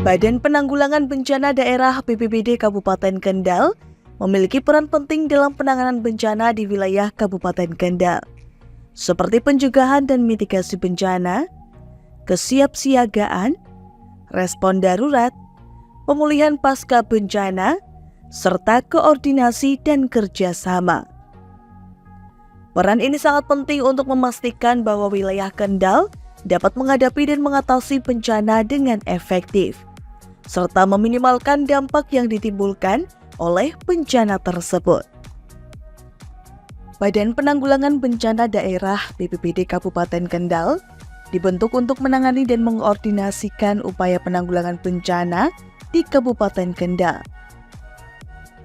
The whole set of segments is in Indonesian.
Badan Penanggulangan Bencana Daerah BPBD Kabupaten Kendal memiliki peran penting dalam penanganan bencana di wilayah Kabupaten Kendal, seperti pencegahan dan mitigasi bencana, kesiapsiagaan, respon darurat, pemulihan pasca bencana, serta koordinasi dan kerjasama. Peran ini sangat penting untuk memastikan bahwa wilayah Kendal dapat menghadapi dan mengatasi bencana dengan efektif, serta meminimalkan dampak yang ditimbulkan oleh bencana tersebut. Badan Penanggulangan Bencana Daerah BPBD Kabupaten Kendal dibentuk untuk menangani dan mengkoordinasikan upaya penanggulangan bencana di Kabupaten Kendal.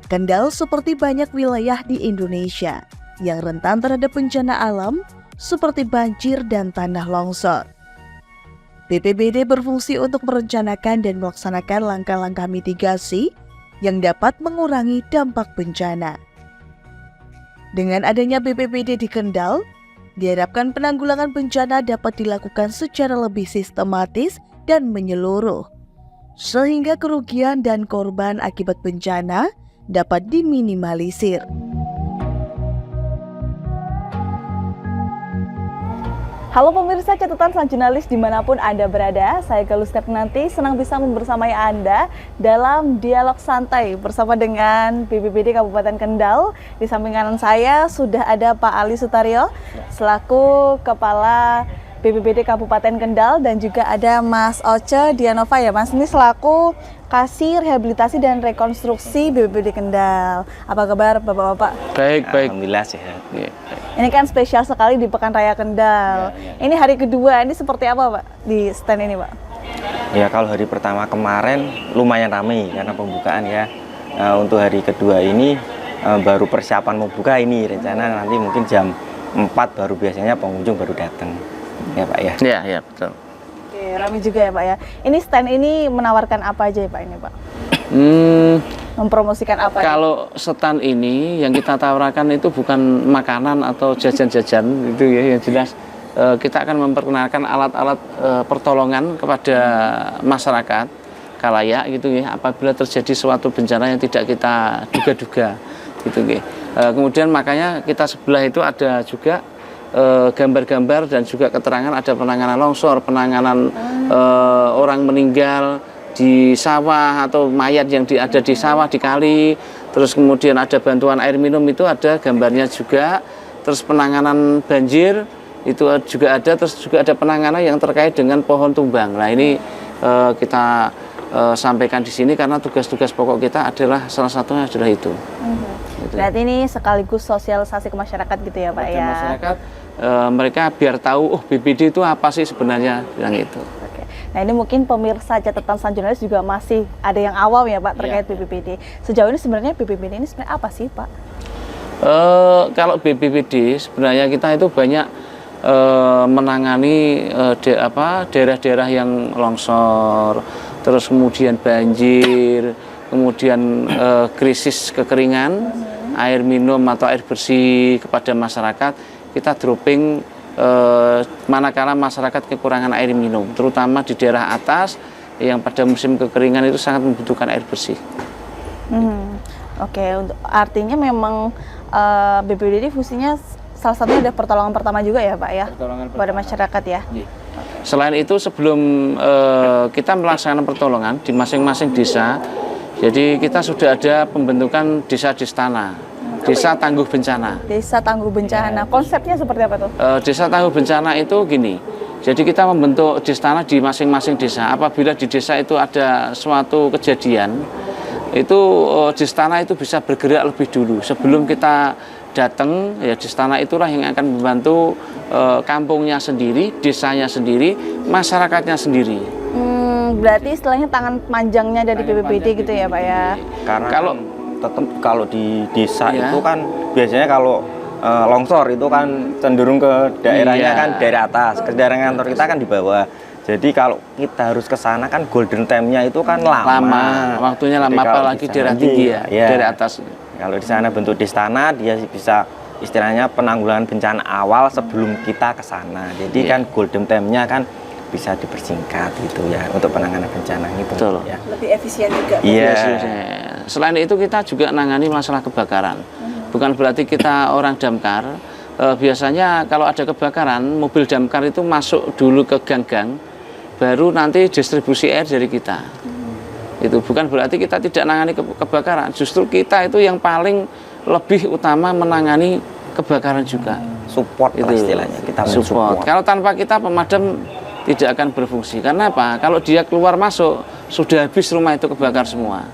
Kendal seperti banyak wilayah di Indonesia yang rentan terhadap bencana alam seperti banjir dan tanah longsor. BPBD berfungsi untuk merencanakan dan melaksanakan langkah-langkah mitigasi yang dapat mengurangi dampak bencana. Dengan adanya BPBD di Kendal, diharapkan penanggulangan bencana dapat dilakukan secara lebih sistematis dan menyeluruh, sehingga kerugian dan korban akibat bencana dapat diminimalisir. Halo pemirsa catatan sang jurnalis dimanapun Anda berada, saya Galus nanti senang bisa membersamai Anda dalam dialog santai bersama dengan BPBD Kabupaten Kendal. Di samping kanan saya sudah ada Pak Ali Sutaryo selaku Kepala BPBD Kabupaten Kendal dan juga ada Mas Oce Dianova ya Mas, ini selaku Kasih Rehabilitasi dan Rekonstruksi BPBD Kendal. Apa kabar Bapak-Bapak? Baik. Alhamdulillah sehat. Ya, ini kan spesial sekali di Pekan Raya Kendal. Ini hari kedua, ini seperti apa Pak di stand ini Pak? Ya kalau hari pertama kemarin lumayan ramai karena pembukaan ya. Untuk hari kedua ini baru persiapan mau buka, ini rencana nanti mungkin jam 4 baru biasanya pengunjung baru datang. Ya Pak ya? Ya betul. Oke, ramai juga ya Pak ya. Ini stand ini menawarkan apa aja ya Pak ini Pak? Mempromosikan apa? Kalau stand ini yang kita tawarkan itu bukan makanan atau jajan-jajan itu ya, yang jelas kita akan memperkenalkan alat-alat pertolongan kepada masyarakat khalayak gitu ya, apabila terjadi suatu bencana yang tidak kita duga-duga gitu ya. Kemudian makanya kita sebelah itu ada juga gambar-gambar dan juga keterangan, ada penanganan longsor, penanganan orang meninggal di sawah atau mayat yang ada di sawah, di kali, terus kemudian ada bantuan air minum, itu ada gambarnya juga, terus penanganan banjir itu juga ada, terus juga ada penanganan yang terkait dengan pohon tumbang. Nah ini kita sampaikan di sini karena tugas-tugas pokok kita adalah salah satunya adalah itu. Berarti ini sekaligus sosialisasi ke masyarakat gitu ya Pak ya? Masyarakat mereka biar tahu, BPBD itu apa sih sebenarnya, yang itu. Nah ini mungkin pemirsa catatan sang jurnalis juga masih ada yang awam ya Pak terkait BPBD. Sejauh ini sebenarnya BPBD ini sebenarnya apa sih Pak? Kalau BPBD sebenarnya kita itu banyak menangani daerah-daerah yang longsor, terus kemudian banjir, kemudian krisis kekeringan, air minum atau air bersih kepada masyarakat. Kita dropping manakala masyarakat kekurangan air minum, terutama di daerah atas yang pada musim kekeringan itu sangat membutuhkan air bersih. Oke, artinya memang BPBD fungsinya salah satunya ada pertolongan pertama juga ya Pak ya, kepada masyarakat ya. Selain itu sebelum kita melaksanakan pertolongan di masing-masing desa, jadi kita sudah ada pembentukan desa Distana, Desa Tangguh Bencana. Desa Tangguh Bencana, konsepnya seperti apa tuh? Desa Tangguh Bencana itu gini, jadi kita membentuk Distana di masing-masing desa. Apabila di desa itu ada suatu kejadian, itu Distana itu bisa bergerak lebih dulu. Sebelum kita datang, ya Distana itulah yang akan membantu kampungnya sendiri, desanya sendiri, masyarakatnya sendiri. Berarti istilahnya tangan panjangnya dari BPBD gitu ya Pak ya? Karena kalau di desa itu kan biasanya kalau longsor itu kan cenderung ke daerahnya kan daerah atas, ke daerah kantor kita kan di bawah. Jadi kalau kita harus ke sana kan golden time-nya itu kan lama. Waktunya lama, apalagi daerah tinggi ya, daerah atas. Kalau di sana bentuk Distana, dia bisa istilahnya penanggulangan bencana awal sebelum kita ke sana. Jadi kan golden time-nya kan bisa dipersingkat gitu ya untuk penanganan bencana gitu. Betul. Ya. Lebih efisien juga. Iya. Selain itu kita juga nangani masalah kebakaran. Bukan berarti kita orang damkar. Biasanya kalau ada kebakaran, mobil damkar itu masuk dulu ke gang-gang, baru nanti distribusi air dari kita. Itu bukan berarti kita tidak nangani kebakaran. Justru kita itu yang paling lebih utama menangani kebakaran juga. Support Itu istilahnya, kita support. Kalau tanpa kita pemadam tidak akan berfungsi. Karena apa? Kalau dia keluar masuk sudah habis rumah itu kebakar semua.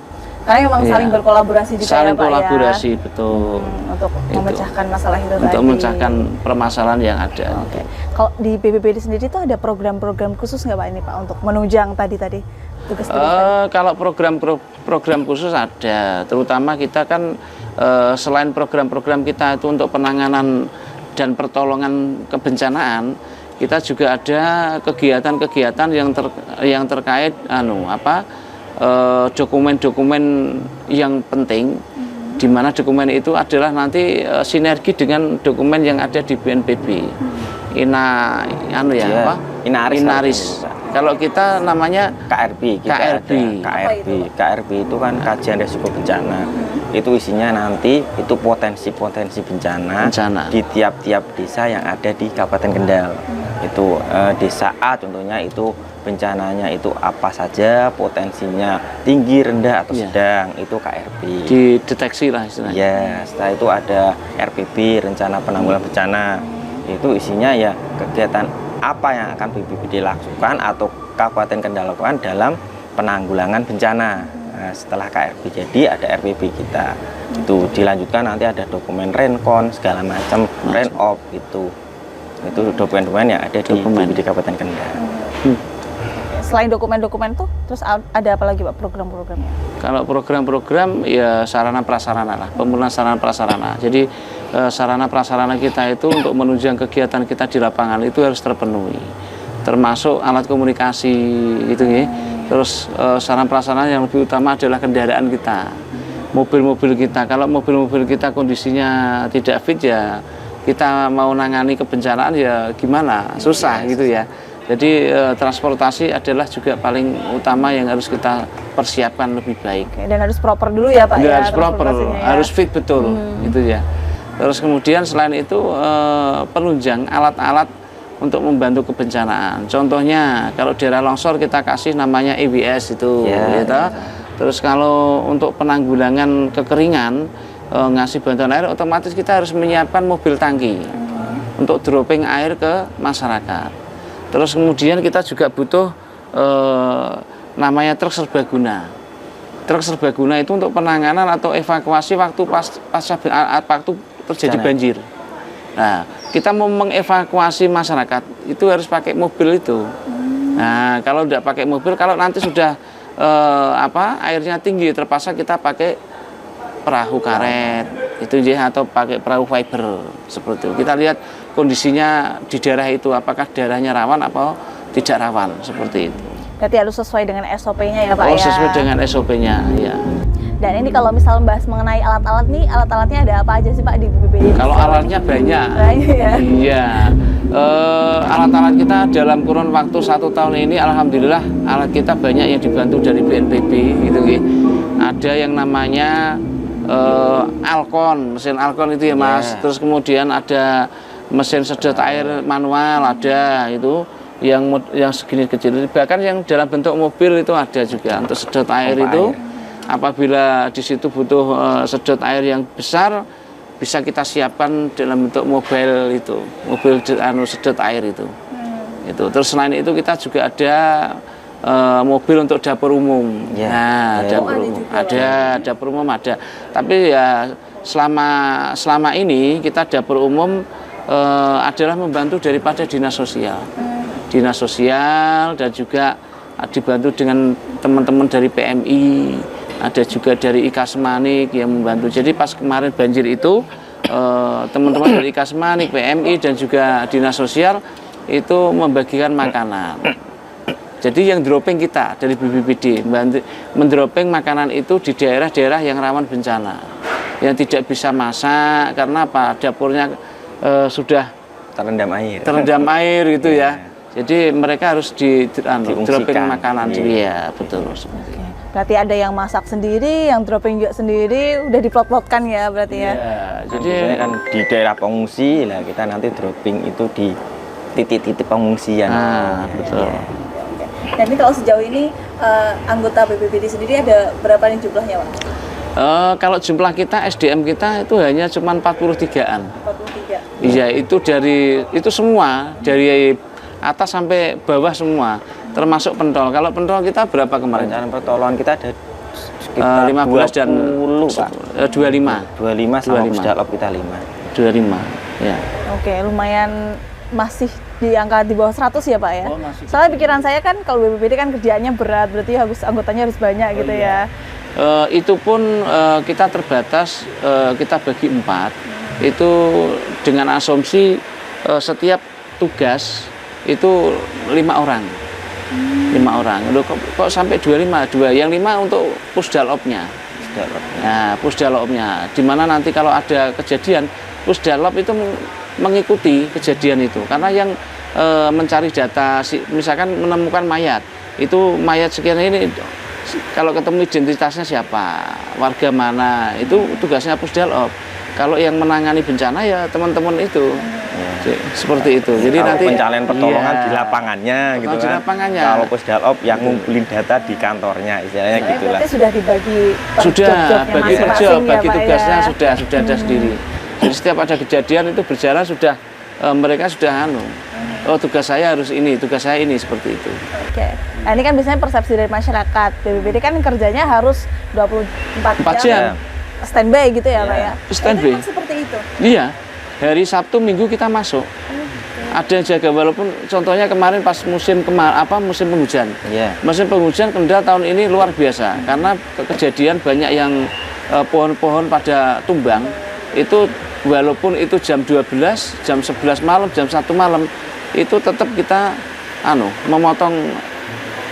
Karena memang Iya. saling berkolaborasi juga Saling ya Pak kolaborasi, ya. betul. Untuk Itu. memecahkan masalah itu Untuk tadi. memecahkan permasalahan yang ada. Oke. Kalau di BPBD sendiri itu ada program-program khusus nggak Pak ini Pak untuk menunjang tadi tugas-tugas tadi? Kalau program khusus ada, terutama kita kan selain program-program kita itu untuk penanganan dan pertolongan kebencanaan, kita juga ada kegiatan-kegiatan yang terkait dokumen-dokumen yang penting, di mana dokumen itu adalah nanti sinergi dengan dokumen yang ada di BNPB. Inaris. Kalau kita namanya KRB, KRB itu kan kajian resiko bencana. Itu isinya nanti itu potensi-potensi bencana di tiap-tiap desa yang ada di Kabupaten Kendal. Itu desa A contohnya itu bencananya itu apa saja, potensinya tinggi, rendah atau sedang, itu KRB. Dideteksi lah istilahnya. Ya, setelah itu ada RPB, rencana penanggulangan bencana. Itu isinya ya kegiatan apa yang akan BPBD lakukan atau Kabupaten Kendal lakukan dalam penanggulangan bencana. Nah, setelah KRB jadi ada RPB kita. Itu dilanjutkan nanti ada dokumen renkon segala macam, renop itu. Itu dokumen-dokumen yang ada di BPBD Kabupaten Kendal. Selain dokumen-dokumen tuh, terus ada apa lagi Pak program-programnya? Kalau program-program ya sarana prasarana lah, pembangunan sarana prasarana. Jadi sarana prasarana kita itu untuk menunjang kegiatan kita di lapangan itu harus terpenuhi, termasuk alat komunikasi gitu ya. Terus sarana prasarana yang lebih utama adalah kendaraan kita, mobil-mobil kita. Kalau mobil-mobil kita kondisinya tidak fit ya kita mau nangani kebencanaan ya gimana, susah gitu ya. Jadi transportasi adalah juga paling utama yang harus kita persiapkan lebih baik. Oke, dan harus proper dulu ya Pak ya. Harus proper, harus fit betul, gitu ya. Terus kemudian selain itu penunjang alat-alat untuk membantu kebencanaan. Contohnya kalau daerah longsor kita kasih namanya EWS itu, gitu. Terus kalau untuk penanggulangan kekeringan ngasih bantuan air, otomatis kita harus menyiapkan mobil tangki untuk dropping air ke masyarakat. Terus kemudian kita juga butuh namanya truk serbaguna. Truk serbaguna itu untuk penanganan atau evakuasi waktu waktu terjadi banjir. Nah, kita mau mengevakuasi masyarakat itu harus pakai mobil itu. Nah, kalau tidak pakai mobil, kalau nanti sudah airnya tinggi, terpaksa kita pakai perahu karet itu ya, atau pakai perahu fiber seperti itu. Kita lihat kondisinya di daerah itu, apakah daerahnya rawan atau tidak rawan, seperti itu. Berarti harus sesuai dengan SOP-nya ya Pak ya? Sesuai dengan SOP-nya, ya. Dan ini kalau misal membahas mengenai alat-alat nih, alat-alatnya ada apa aja sih Pak di BPBD? Kalau alatnya banyak. Ya? Iya. Alat-alat kita dalam kurun waktu 1 tahun ini, alhamdulillah alat kita banyak yang dibantu dari BNPB gitu ya. Ada yang namanya Alkon, mesin Alkon itu ya Mas. Terus kemudian ada mesin sedot air manual, ada itu yang segini kecil. Bahkan yang dalam bentuk mobil itu ada juga untuk sedot air itu. Apabila di situ butuh sedot air yang besar, bisa kita siapkan dalam bentuk mobil itu, mobil sedot air itu. Itu. Terus selain itu kita juga ada mobil untuk dapur umum. Dapur umum ada, dapur umum ada. Tapi ya selama ini kita dapur umum adalah membantu daripada dinas sosial. Dinas sosial dan juga dibantu dengan teman-teman dari PMI, ada juga dari IKA Semanik yang membantu. Jadi pas kemarin banjir itu teman-teman dari IKA Semanik, PMI dan juga dinas sosial itu membagikan makanan. Jadi yang dropping kita dari BPBD mendropping makanan itu di daerah-daerah yang rawan bencana, yang tidak bisa masak karena apa, dapurnya sudah terendam air gitu ya. Jadi mereka harus Diungsikan. dropping makanan. Iya. Iya, betul. Berarti ada yang masak sendiri, yang dropping juga sendiri, udah diplot-plotkan ya berarti ya. Iya, Jadi jadi kan di daerah pengungsi, lah kita nanti dropping itu di titik-titik pengungsian. betul. Dan ini kalau sejauh ini anggota BPBD sendiri ada berapa nih jumlahnya, Pak? Kalau jumlah kita SDM kita itu hanya cuma 43-an. 43. Iya, itu semua dari atas sampai bawah semua, termasuk pentol. Kalau pentol kita berapa kemarin? Rencana pertolongan kita ada sekitar 15 dan 20, Pak. 25. 25 sama 25. Pusdalop kita 5. 25. Ya. Oke, lumayan masih di angka di bawah 100 ya, Pak ya. Oh, masih. Soalnya pikiran saya kan kalau BPBD kan kerjaannya berat, berarti anggotanya harus banyak gitu ya. Itu pun kita terbatas, kita bagi 4. Itu dengan asumsi setiap tugas itu 5 orang. 5 orang. Loh, kok sampai 25? Yang 5 untuk pusdalopnya. Nah, pusdalopnya. Dimana nanti kalau ada kejadian, pusdalop itu mengikuti kejadian itu. Karena yang mencari data, misalkan menemukan mayat, itu mayat sekian ini, kalau ketemu identitasnya siapa, warga mana, itu tugasnya pusdalop. Kalau yang menangani bencana ya teman-teman itu. Seperti itu. Jadi kalau nanti pencarian pertolongan iya, di lapangannya gitu di kan. lapangannya. Kalau pusdalop yang ngumpulin data di kantornya, istilahnya Soalnya gitulah. berarti sudah dibagi per Sudah job-jobnya bagi per masing-masing job, ya, bagi Pak, tugasnya ya. sudah ada sendiri. Jadi setiap ada kejadian itu berjalan sudah mereka sudah oh tugas saya harus ini, tugas saya ini, seperti itu. Oke. Nah, ini kan biasanya persepsi dari masyarakat. BPBD kan kerjanya harus 24 4 jam jam. standby gitu ya, Pak ya. Standby. Itu memang seperti itu. Iya. Hari Sabtu Minggu kita masuk. Ada yang jaga, walaupun contohnya kemarin pas musim musim penghujan. Iya. Musim penghujan Kendal tahun ini luar biasa karena kejadian banyak yang pohon-pohon pada tumbang. Itu walaupun itu jam 12, jam 11 malam, jam 1 malam, itu tetap kita memotong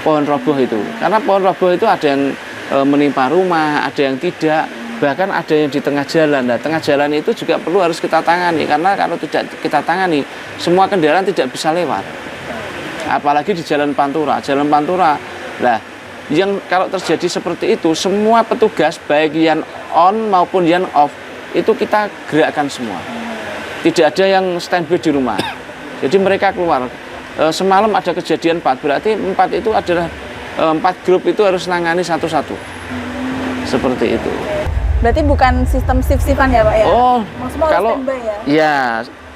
pohon roboh itu. Karena pohon roboh itu ada yang menimpa rumah, ada yang tidak, bahkan ada yang di tengah jalan. Nah, tengah jalan itu juga perlu harus kita tangani, karena kalau tidak kita tangani, semua kendaraan tidak bisa lewat. Apalagi di Jalan Pantura. Jalan Pantura, nah, yang kalau terjadi seperti itu, semua petugas baik yang on maupun yang off itu kita gerakkan semua. Tidak ada yang standby di rumah. Jadi mereka keluar. Semalam ada kejadian 4, berarti 4 itu adalah 4 grup itu harus nangani satu-satu. Seperti itu. Berarti bukan sistem shift-shiftan ya, Pak ya? Oh, Maksudnya kalau harus standby ya? ya,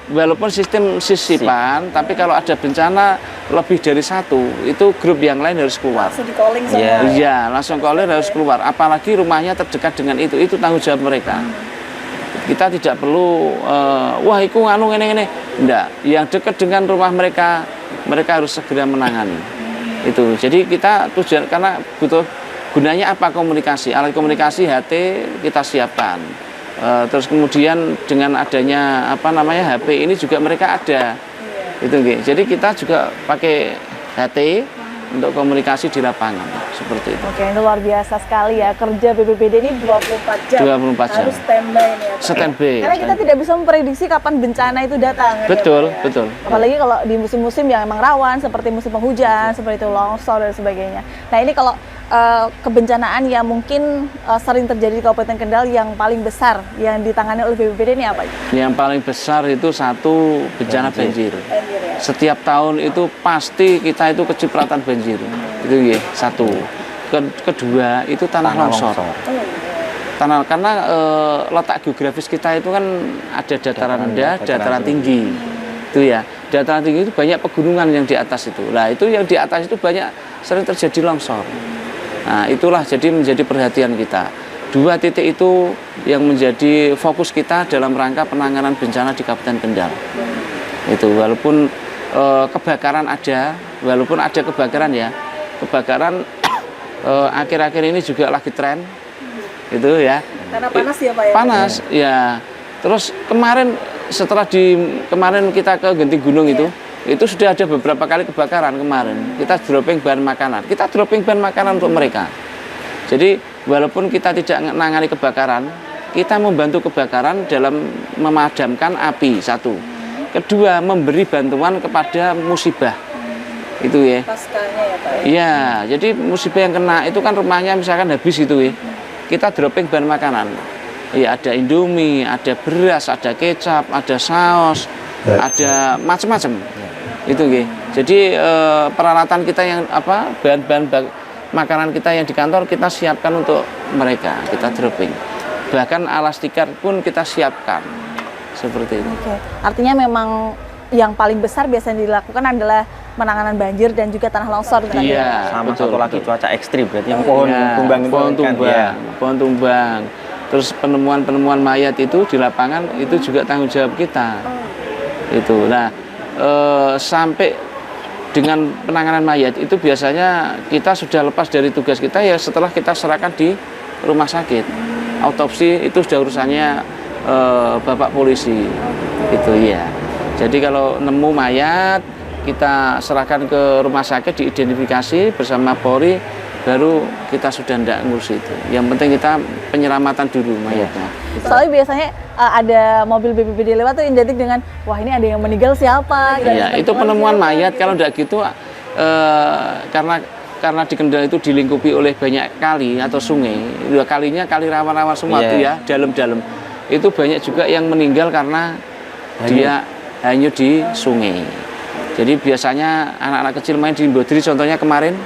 walaupun sistem sisipan, tapi kalau ada bencana lebih dari 1, itu grup yang lain harus keluar. Langsung di calling semua. Iya. Iya, langsung caller harus keluar. Apalagi rumahnya terdekat dengan itu tanggung jawab mereka. Kita tidak perlu, wah itu ngene-ngene. Enggak, yang dekat dengan rumah mereka harus segera menangani. Itu. Jadi kita tujuan, karena butuh gunanya apa, komunikasi. Alat komunikasi HT kita siapkan. Terus kemudian dengan adanya HP ini juga mereka ada. Itu nggih. Jadi kita juga pakai HT untuk komunikasi di lapangan, seperti itu. Oke, ini luar biasa sekali ya. Kerja BPBD ini 24 jam. 24 jam. Harus standby nih ya, Pak. Standby. Karena kita tidak bisa memprediksi kapan bencana itu datang. kan ya, Betul, Pak, ya? betul. Apalagi kalau di musim-musim yang emang rawan, seperti musim penghujan, seperti itu longsor dan sebagainya. Nah, ini kalau kebencanaan yang mungkin sering terjadi di Kabupaten Kendal yang paling besar yang ditangani oleh BPBD ini apa? Yang paling besar itu satu, bencana banjir. Banjir ya. Setiap tahun itu pasti kita itu kecipratan banjir. Itu ya, satu. Kedua itu tanah longsor. Tanah, karena letak geografis kita itu kan ada dataran rendah, dataran tinggi. Itu ya. Dataran tinggi itu banyak pegunungan yang di atas itu. Nah, itu yang di atas itu banyak sering terjadi longsor. Nah, itulah jadi menjadi perhatian kita. 2 titik itu yang menjadi fokus kita dalam rangka penanganan bencana di Kabupaten Kendal. Itu walaupun kebakaran ada, walaupun ada kebakaran ya, kebakaran akhir-akhir ini juga lagi tren, itu ya. Karena panas ya, Pak ya? Panas, ya. Terus kemarin kita ke Genting Gunung itu sudah ada beberapa kali kebakaran kemarin. Kita dropping bahan makanan untuk mereka. Jadi walaupun kita tidak menangani kebakaran, kita membantu kebakaran dalam memadamkan api, satu. Kedua, memberi bantuan kepada musibah. itu ya. Paskanya ya Pak ya? Iya, jadi musibah yang kena itu kan rumahnya misalkan habis itu ya. Kita dropping bahan makanan. Ya ada Indomie, ada beras, ada kecap, ada saus, ada macam-macam. Itu ya. Jadi peralatan kita yang bahan-bahan makanan kita yang di kantor kita siapkan untuk mereka, kita dropping. Bahkan alas tikar pun kita siapkan. Seperti itu. Oke. Artinya memang yang paling besar biasanya dilakukan adalah penanganan banjir dan juga tanah longsor. Iya, sama betul, satu lagi betul. cuaca ekstrim berarti yang pohon tumbang itu pohon kan, tumbang, ya. pohon tumbang. Terus penemuan mayat itu di lapangan itu juga tanggung jawab kita. Itu. Nah, sampai dengan penanganan mayat itu biasanya kita sudah lepas dari tugas kita ya setelah kita serahkan di rumah sakit. Autopsi itu sudah urusannya Bapak polisi. Itu ya. Jadi kalau nemu mayat kita serahkan ke rumah sakit, diidentifikasi bersama Polri, baru kita sudah tidak ngurus itu. Yang penting kita penyelamatan dulu mayatnya. Soalnya biasanya ada mobil BPBD lewat tuh identik dengan wah ini ada yang meninggal siapa. Iya, itu penemuan mayat. Kalau tidak gitu karena di Kendal itu dilingkupi oleh banyak kali atau sungai. Dua kalinya kali rawa-rawa semua tuh ya, dalam-dalam. Itu banyak juga yang meninggal karena dia hanyut di sungai. Jadi biasanya anak-anak kecil main di Bodri, contohnya kemarin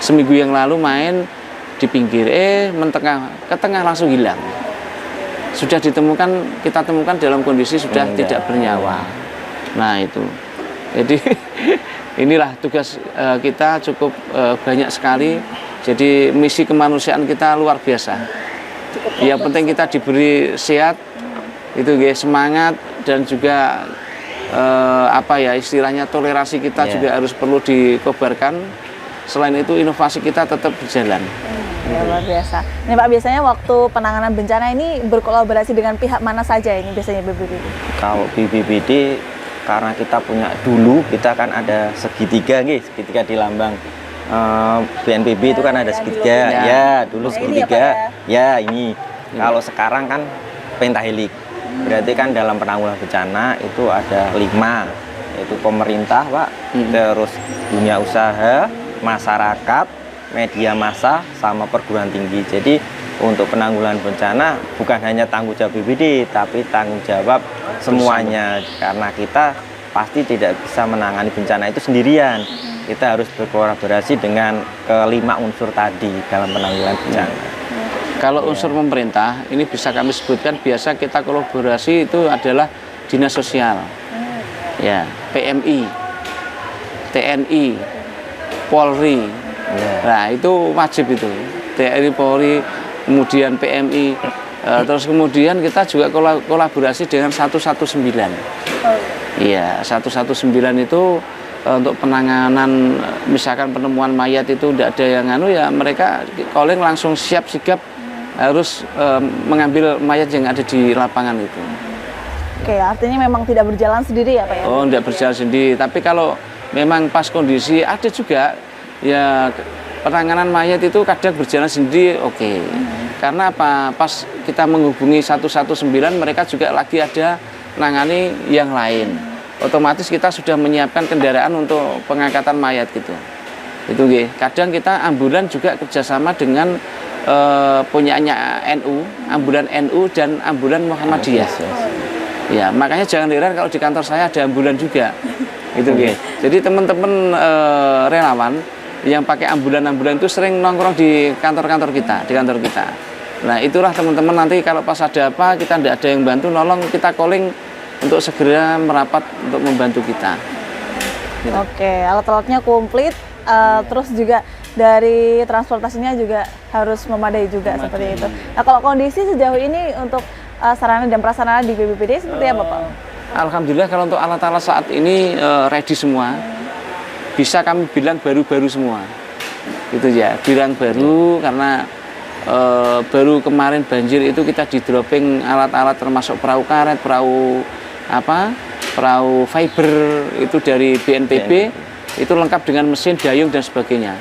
seminggu yang lalu main di pinggir, ke tengah langsung hilang. Sudah ditemukan, kita temukan dalam kondisi sudah tidak bernyawa. Nah itu, jadi inilah tugas kita cukup banyak sekali. Jadi misi kemanusiaan kita luar biasa. Yang penting kita diberi sehat, itu guys, semangat dan juga istilahnya toleransi kita juga harus perlu dikobarkan. Selain itu inovasi kita tetap berjalan. Ya, luar biasa. Ini Pak, biasanya waktu penanganan bencana ini berkolaborasi dengan pihak mana saja ini biasanya BPBD? Kalau BPBD karena kita punya dulu kita kan ada segitiga di lambang BNPB itu kan ada segitiga. Ya, dulu segitiga. Ya, ini. Kalau sekarang kan pentahelik. Berarti kan dalam penanggulangan bencana itu ada 5, yaitu pemerintah, Pak, terus dunia usaha, masyarakat, media massa, sama perguruan tinggi. Jadi untuk penanggulangan bencana bukan hanya tanggung jawab BPBD, tapi tanggung jawab semuanya. Karena kita pasti tidak bisa menangani bencana itu sendirian. Kita harus berkolaborasi dengan kelima unsur tadi dalam penanggulangan bencana. Kalau unsur pemerintah, ini bisa kami sebutkan, biasa kita kolaborasi itu adalah Dinas Sosial, ya, PMI, TNI, Polri. Nah itu wajib itu, TNI, Polri, kemudian PMI, terus kemudian kita juga kolaborasi dengan 119. Iya, 119 itu untuk penanganan misalkan penemuan mayat itu tidak ada yang ya mereka calling langsung siap sigap harus mengambil mayat yang ada di lapangan itu. Oke, artinya memang tidak berjalan sendiri ya Pak ya? Oh, tidak berjalan sendiri, tapi kalau memang pas kondisi ada juga ya penanganan mayat itu kadang berjalan sendiri, oke. Karena apa? Pas kita menghubungi 119 mereka juga lagi ada menangani yang lain. Otomatis kita sudah menyiapkan kendaraan untuk pengangkatan mayat gitu. Itu kadang kita ambulan juga kerjasama dengan punyanya NU, ambulan NU dan ambulan Muhammadiyah. Ya, makanya jangan heran kalau di kantor saya ada ambulan juga. Itu Jadi teman-teman relawan yang pakai ambulan-ambulan itu sering nongkrong di kantor-kantor kita, Nah, itulah teman-teman nanti kalau pas ada apa, kita tidak ada yang bantu, nolong, kita calling untuk segera merapat untuk membantu kita. Oke, alat-alatnya komplit, terus juga dari transportasinya juga harus memadai juga seperti itu. Nah, kalau kondisi sejauh ini untuk sarana dan prasarana di BPBD seperti apa Pak? Alhamdulillah kalau untuk alat-alat saat ini ready semua. Bisa kami bilang baru-baru semua. Itu ya, bilang baru karena baru kemarin banjir itu kita di dropping alat-alat termasuk perahu karet, perahu fiber itu dari BNPB, itu lengkap dengan mesin, dayung dan sebagainya.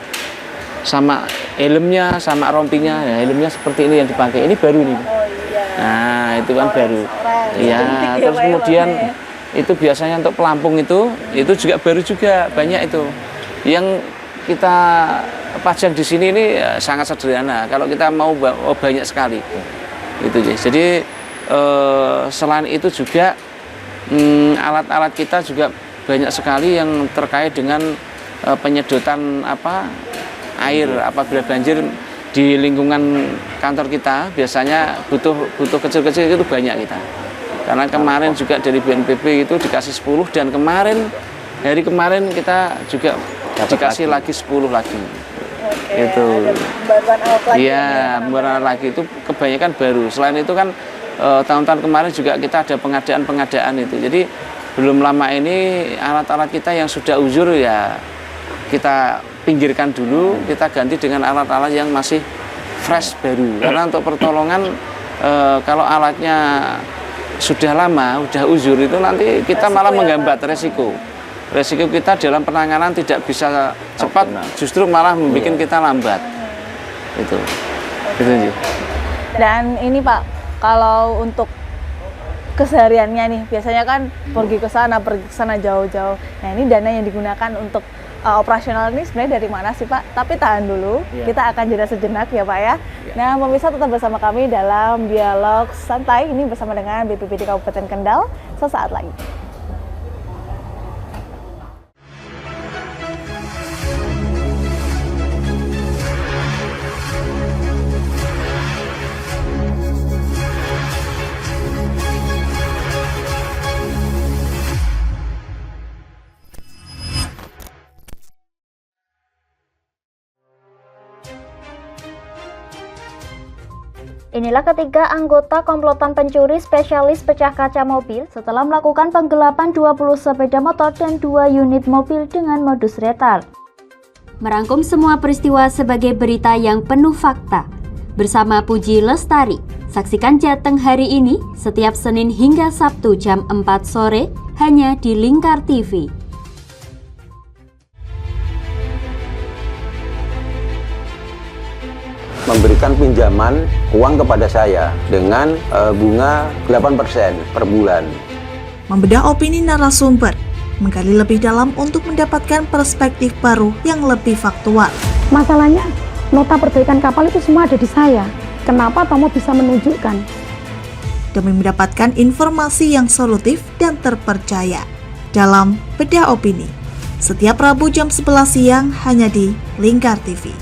Sama helmnya, sama rompinya, ya, helmnya seperti ini yang dipakai. Ini baru nih. Nah, itu kan baru. Iya, terus kemudian itu biasanya untuk pelampung itu juga baru juga banyak itu. Yang kita pajang di sini ini sangat sederhana. Kalau kita mau banyak sekali, gitu ya. Jadi selain itu juga alat-alat kita juga banyak sekali yang terkait dengan penyedotan air apabila banjir di lingkungan kantor kita. Biasanya butuh kecil-kecil itu banyak kita. Karena kemarin juga dari BNPB itu dikasih 10 dan hari kemarin kita juga dikasih lagi 10 lagi. Oke, Itu. ada pembaruan alat lagi. Iya, pembaruan alat lagi itu kebanyakan baru. Selain itu kan tahun-tahun kemarin juga kita ada pengadaan itu. Jadi belum lama ini alat-alat kita yang sudah uzur ya kita pinggirkan dulu, kita ganti dengan alat-alat yang masih fresh baru. Karena untuk pertolongan kalau alatnya sudah lama, sudah uzur itu nanti kita malah menghambat resiko kita dalam penanganan tidak bisa cepat, justru malah membuat kita lambat. Itu sih. Dan ini Pak, kalau untuk kesehariannya nih, biasanya kan pergi ke sana jauh-jauh. Nah, ini dana yang digunakan untuk operasional ini sebenarnya dari mana sih Pak? Tapi tahan dulu, kita akan jeda sejenak ya Pak ya. Nah, pemirsa tetap bersama kami dalam Dialog Santai ini bersama dengan BPBD Kabupaten Kendal sesaat lagi. Inilah ketiga anggota komplotan pencuri spesialis pecah kaca mobil setelah melakukan penggelapan 20 sepeda motor dan 2 unit mobil dengan modus retal. Merangkum semua peristiwa sebagai berita yang penuh fakta. Bersama Puji Lestari, saksikan Jateng hari ini setiap Senin hingga Sabtu jam 4 sore hanya di Lingkar TV. Memberikan pinjaman uang kepada saya dengan bunga 8% per bulan. Membedah opini narasumber, menggali lebih dalam untuk mendapatkan perspektif baru yang lebih faktual. Masalahnya, nota perbaikan kapal itu semua ada di saya. Kenapa Tomo bisa menunjukkan? Demi mendapatkan informasi yang solutif dan terpercaya dalam Bedah Opini. Setiap Rabu jam 11 siang hanya di Lingkar TV.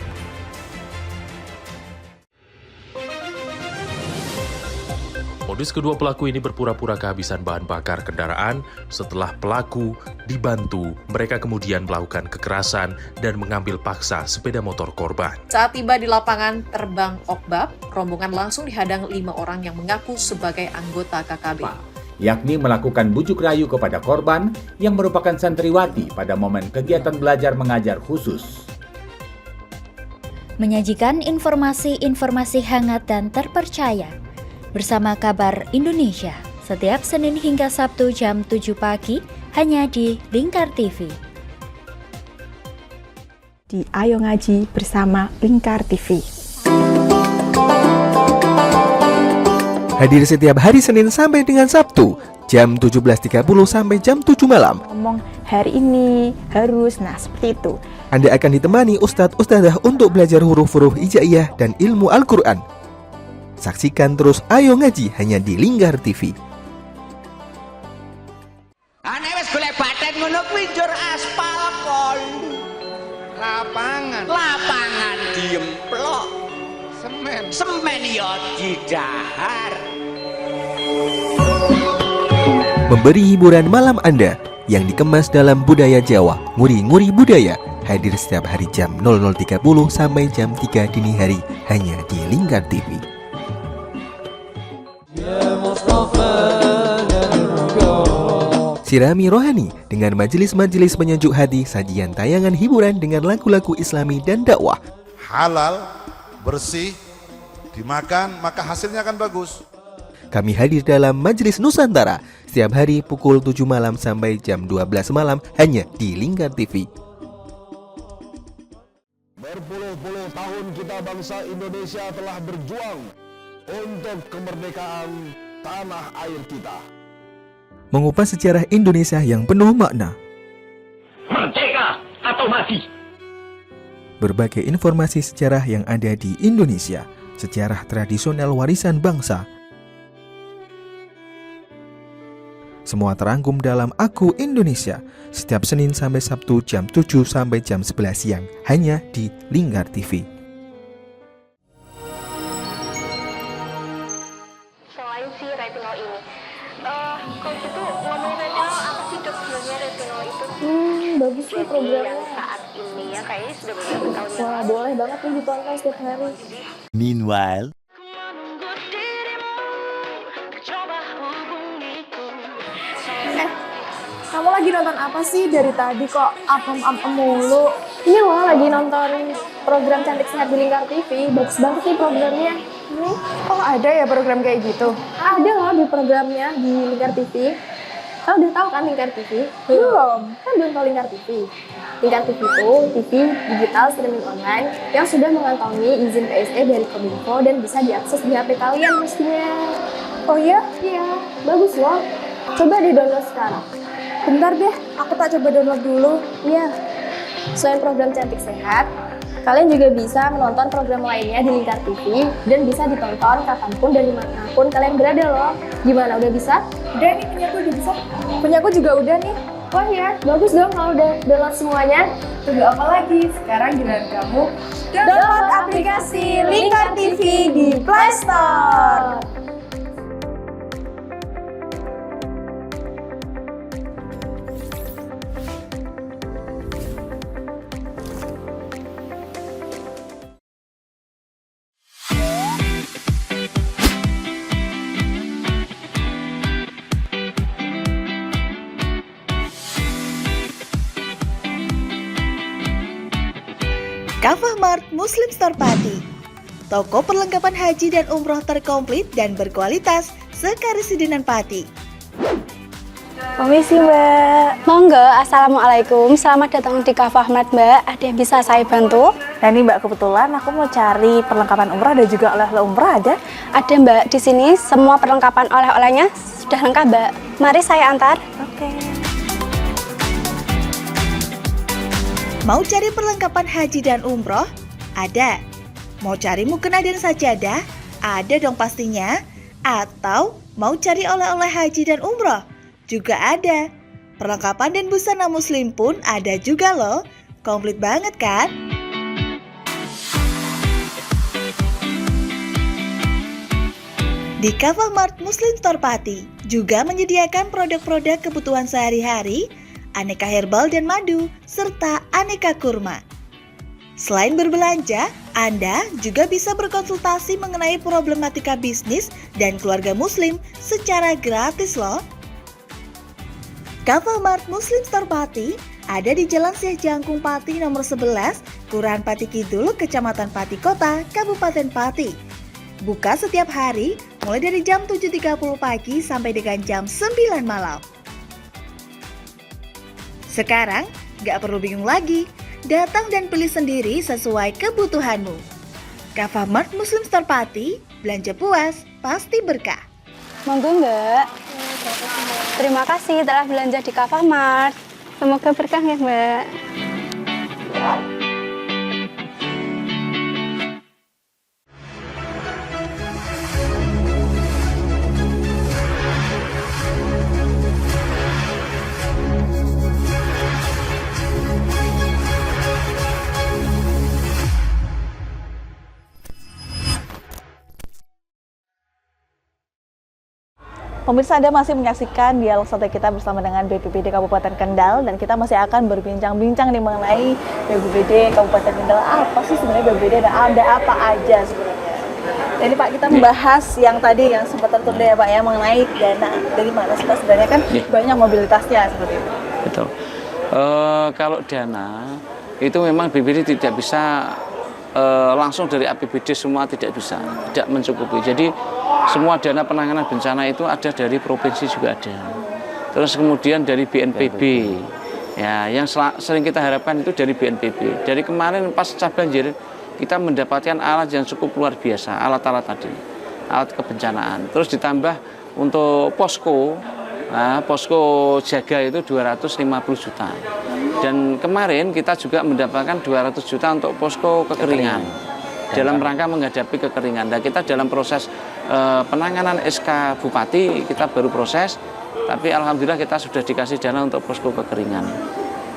Modus kedua pelaku ini berpura-pura kehabisan bahan bakar kendaraan. Setelah pelaku dibantu, mereka kemudian melakukan kekerasan dan mengambil paksa sepeda motor korban. Saat tiba di lapangan terbang Okbab, rombongan langsung dihadang 5 orang yang mengaku sebagai anggota KKB. Yakni melakukan bujuk rayu kepada korban yang merupakan santriwati pada momen kegiatan belajar mengajar khusus. Menyajikan informasi-informasi hangat dan terpercaya bersama Kabar Indonesia setiap Senin hingga Sabtu jam 7 pagi hanya di Lingkar TV. Di Ayo Ngaji bersama Lingkar TV. Hadir setiap hari Senin sampai dengan Sabtu jam 17.30 sampai jam 7 malam. Ngomong hari ini harus, nah seperti itu. Anda akan ditemani Ustadz-Ustadzah untuk belajar huruf-huruf hijaiyah dan ilmu Al-Quran. Saksikan terus Ayo Ngaji hanya di Lingkar TV. Ane wis golek baten ngono kuwi njur aspal kon. Lapangan diemplok. Semen ya didahar. Memberi hiburan malam Anda yang dikemas dalam budaya Jawa, nguri-nguri budaya. Hadir setiap hari jam 00.30 sampai jam 3 dini hari hanya di Lingkar TV. Sirami rohani dengan majelis-majelis penyejuk hati, sajian tayangan hiburan dengan lagu-lagu Islami dan dakwah. Halal, bersih, dimakan maka hasilnya akan bagus. Kami hadir dalam Majelis Nusantara setiap hari pukul 7 malam sampai jam 12 malam hanya di Lingkar TV. Berpuluh-puluh tahun kita bangsa Indonesia telah berjuang untuk kemerdekaan tanah air kita. Mengupas sejarah Indonesia yang penuh makna. Merdeka atau atau mati. Berbagai informasi sejarah yang ada di Indonesia, sejarah tradisional warisan bangsa, semua terangkum dalam Aku Indonesia setiap Senin sampai Sabtu jam 7 sampai jam 11 siang hanya di Lingkar TV. Selain si retinol ini, kalau gitu ngomongin retinol, apa sih dok sebenarnya retinol itu? Bagus nih programnya. Yang saat ini ya kayaknya sudah beberapa tahun yang Wah, lalu. boleh banget nih ditonton setiap hari. Meanwhile, Kamu lagi nonton apa sih dari tadi kok apem-apem mulu? Ini loh lagi nonton program Cantik Sehat di Lingkar TV. Bagus banget nih programnya. Oh ada ya program kayak gitu? Ada loh di programnya di Lingkar TV. Kamu udah tahu kan Lingkar TV? Belum. Kan belum tahu Lingkar TV. Lingkar TV itu TV digital streaming online yang sudah mengantongi izin PSE dari Kominfo dan bisa diakses di HP kalian mestinya. Oh iya? Iya, bagus loh. Coba di-download sekarang. Bentar deh, aku tak coba download dulu. Iya. Selain program Cantik Sehat, kalian juga bisa menonton program lainnya di Lingkar TV dan bisa ditonton kapanpun dan dimanapun kalian berada loh. Gimana, udah bisa? Udah nih, punyaku udah bisa. Punyaku juga udah nih. Wah ya, bagus dong kalau udah download semuanya. Tunggu apa lagi? Sekarang giliran kamu download aplikasi Lingkar TV di Play Store. Kafah Mart Muslim Store Pati, toko perlengkapan haji dan umroh terkomplit dan berkualitas sekarisidenan Pati. Permisi Mbak. Monggo, Assalamualaikum. Selamat datang di Kafah Mart Mbak. Ada yang bisa saya bantu? Nah ini Mbak, kebetulan aku mau cari perlengkapan umrah dan juga oleh-oleh umrah ada? Ada Mbak, di sini semua perlengkapan oleh-olehnya sudah lengkap Mbak. Mari saya antar. Oke. Mau cari perlengkapan haji dan umroh? Ada. Mau cari mukena dan sajadah? Ada dong pastinya. Atau mau cari oleh-oleh haji dan umroh? Juga ada. Perlengkapan dan busana muslim pun ada juga loh. Komplit banget kan? Di Kafah Mart Muslim Store Pati juga menyediakan produk-produk kebutuhan sehari-hari, aneka herbal dan madu, serta aneka kurma. Selain berbelanja, Anda juga bisa berkonsultasi mengenai problematika bisnis dan keluarga muslim secara gratis loh. Kafah Mart Muslim Store Pati ada di Jalan Syekh Jangkung Pati nomor 11, Kelurahan Pati Kidul, Kecamatan Pati Kota, Kabupaten Pati. Buka setiap hari mulai dari jam 7.30 pagi sampai dengan jam 9 malam. Sekarang, gak perlu bingung lagi. Datang dan pilih sendiri sesuai kebutuhanmu. Kafah Mart Muslim Store Pati, belanja puas, pasti berkah. Monggo Mbak. Terima kasih telah belanja di Kafah Mart. Semoga berkah ya Mbak. Pemirsa, Anda masih menyaksikan dialog santai kita bersama dengan BPBD Kabupaten Kendal dan kita masih akan berbincang-bincang nih mengenai BPBD Kabupaten Kendal. Apa sih sebenarnya BPBD dan ada apa aja sebenarnya? Jadi Pak, kita membahas yang tadi yang sempat tertunda ya Pak ya mengenai dana dari mana sih Pak, sebenarnya kan banyak mobilitasnya seperti itu. Betul. Kalau dana itu memang BPBD tidak bisa langsung dari APBD, semua tidak bisa, tidak mencukupi. Jadi semua dana penanganan bencana itu ada dari provinsi juga ada. Terus kemudian dari BNPB. Ya, yang sering kita harapkan itu dari BNPB. Dari kemarin pasca banjir kita mendapatkan alat yang cukup luar biasa, alat-alat tadi, alat kebencanaan. Terus ditambah untuk posko Nah, posko jaga itu 250 juta. Dan kemarin kita juga mendapatkan 200 juta untuk posko kekeringan. Dalam rangka menghadapi kekeringan. Dan kita dalam proses penanganan SK Bupati, kita baru proses. Tapi alhamdulillah kita sudah dikasih dana untuk posko kekeringan.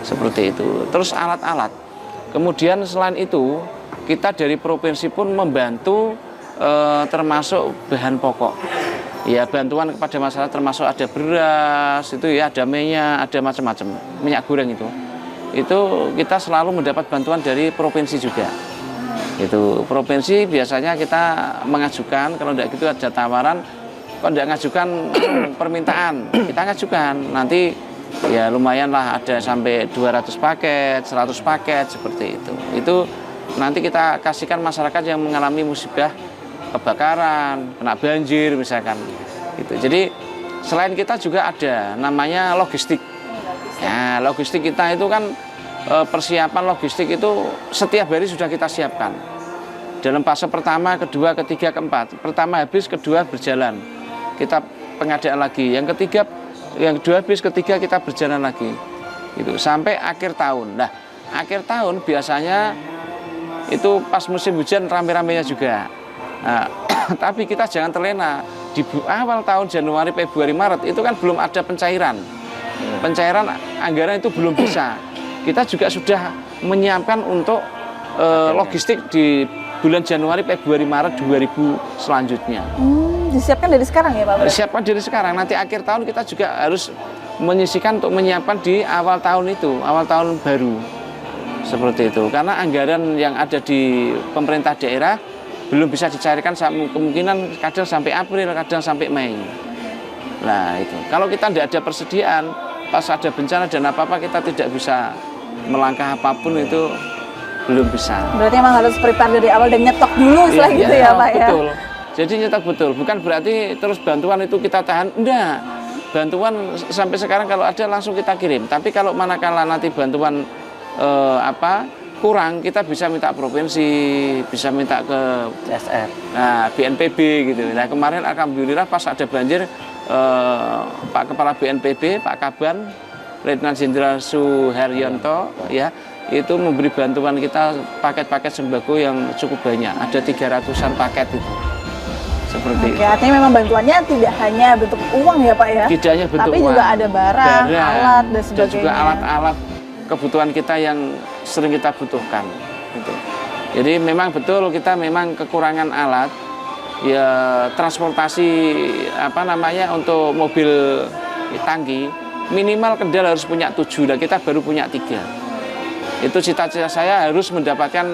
Seperti itu. Terus alat-alat. Kemudian selain itu, kita dari provinsi pun membantu termasuk bahan pokok. Ya, bantuan kepada masyarakat termasuk ada beras, itu ya, ada minyak, ada macam-macam, minyak goreng itu. Itu kita selalu mendapat bantuan dari provinsi juga. Itu provinsi biasanya kita mengajukan, kalau tidak gitu ada tawaran, kalau tidak ngajukan permintaan, kita ngajukan. Nanti ya lumayan lah, ada sampai 200 paket, 100 paket seperti itu. Itu nanti kita kasihkan masyarakat yang mengalami musibah kebakaran, kena banjir misalkan. Gitu. Jadi selain kita juga ada namanya logistik. Ya, logistik kita itu kan persiapan logistik itu setiap hari sudah kita siapkan. Dalam fase pertama, kedua, ketiga, keempat. Pertama habis, kedua berjalan. Kita pengadaan lagi. Yang ketiga, yang kedua habis, ketiga kita berjalan lagi. Gitu. Sampai akhir tahun. Nah, akhir tahun biasanya itu pas musim hujan rame-ramenya juga. Nah, tapi kita jangan terlena. Di awal tahun Januari, Februari, Maret itu kan belum ada pencairan. Pencairan anggaran itu belum bisa. Kita juga sudah menyiapkan untuk logistik di bulan Januari, Februari, Maret 2000 selanjutnya. Disiapkan dari sekarang ya Pak? Disiapkan dari sekarang. Nanti akhir tahun kita juga harus menyisihkan untuk menyiapkan di awal tahun itu, awal tahun baru. Seperti itu. Karena anggaran yang ada di pemerintah daerah belum bisa dicarikan, kemungkinan kadang sampai April, kadang sampai Mei. Nah itu, kalau kita tidak ada persediaan, pas ada bencana dan apa-apa kita tidak bisa melangkah apapun, itu belum bisa. Berarti emang harus prepare dari awal dan nyetok dulu setelah gitu ya Pak ya? Betul, jadi nyetok betul, bukan berarti terus bantuan itu kita tahan, enggak. Bantuan sampai sekarang kalau ada langsung kita kirim, tapi kalau manakala nanti bantuan kurang, kita bisa minta provinsi, bisa minta ke CSR, nah, BNPB gitu. Nah kemarin alhamdulillah pas ada banjir, Pak Kepala BNPB, Pak Kaban, Letnan Jenderal Suharyanto, ya itu memberi bantuan kita paket-paket sembako yang cukup banyak, ada 300-an paket itu. Seperti itu. Artinya memang bantuannya tidak hanya bentuk uang ya Pak ya? Tidak hanya bentuk tapi uang, juga ada barang, alat dan sebagainya. Dan juga alat-alat kebutuhan kita yang sering kita butuhkan. Gitu. Jadi memang betul kita memang kekurangan alat, ya transportasi untuk mobil tangki minimal Kendal harus punya 7, dan kita baru punya 3. Itu cita-cita saya harus mendapatkan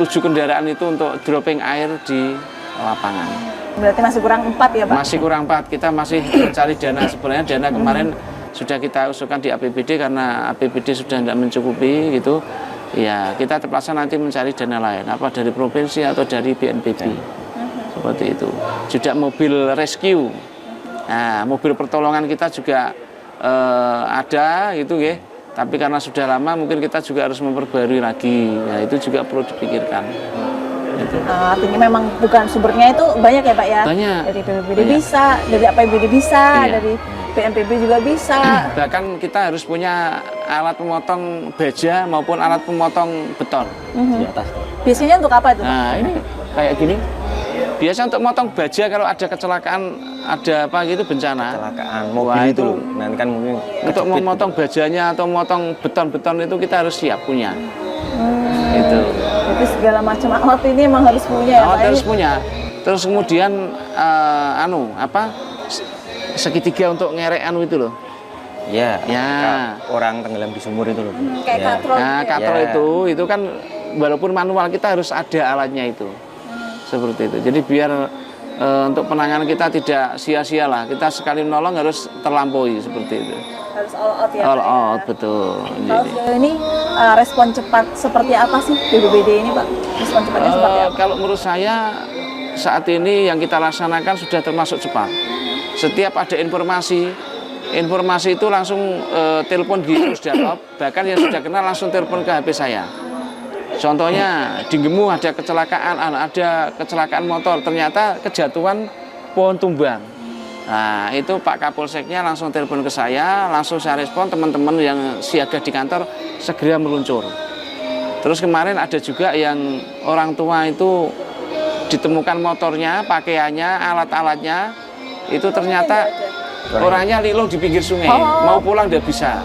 7 kendaraan itu untuk dropping air di lapangan. Berarti masih kurang 4 ya Pak? Masih kurang 4, kita masih mencari dana. Sebenarnya dana kemarin sudah kita usulkan di APBD, karena APBD sudah tidak mencukupi gitu. Ya, kita terpaksa nanti mencari dana lain, apa dari provinsi atau dari BNPB. Seperti itu. Juga mobil rescue. Nah, mobil pertolongan kita juga ada gitu ya. Tapi karena sudah lama mungkin kita juga harus memperbarui lagi. Ya, itu juga perlu dipikirkan. Gitu. Artinya memang bukan sumbernya itu banyak ya Pak ya? Banyak. Dari BPBD bisa, dari APBD bisa, dari BNPB juga bisa. Bahkan kita harus punya alat pemotong baja maupun alat pemotong beton di atas. Biasanya untuk apa itu? Nah ini kayak gini. Biasa untuk motong baja kalau ada kecelakaan, ada apa gitu bencana. Kecelakaan mobil itu loh. Nanti kan mungkin untuk memotong bajanya atau memotong beton-beton itu kita harus siap punya. Itu. Jadi segala macam alat ini emang harus punya ya Pak? Harus punya. Terus kemudian segitiga untuk ngerek itu loh. Ya. Orang tenggelam di sumur itu loh. Kayak katrol. Nah, katrol itu kan walaupun manual kita harus ada alatnya itu. Seperti itu. Jadi biar untuk penanganan kita tidak sia-sia lah. Kita sekali menolong harus terlampaui seperti itu. Harus all out ya. All out, betul. Kalau sejauh ini respon cepat seperti apa sih BPBD ini Pak? Respon cepatnya seperti apa? Kalau menurut saya saat ini yang kita laksanakan sudah termasuk cepat. Setiap ada informasi itu langsung telepon di Pusdalop, bahkan yang sudah kenal langsung telepon ke HP saya. Contohnya di Gemu ada kecelakaan motor, ternyata kejatuhan pohon tumbang. Nah, itu Pak Kapolseknya langsung telepon ke saya, langsung saya respon, teman-teman yang siaga di kantor segera meluncur. Terus kemarin ada juga yang orang tua itu ditemukan motornya, pakaiannya, alat-alatnya, itu ternyata orangnya lilo di pinggir sungai, mau pulang tidak bisa.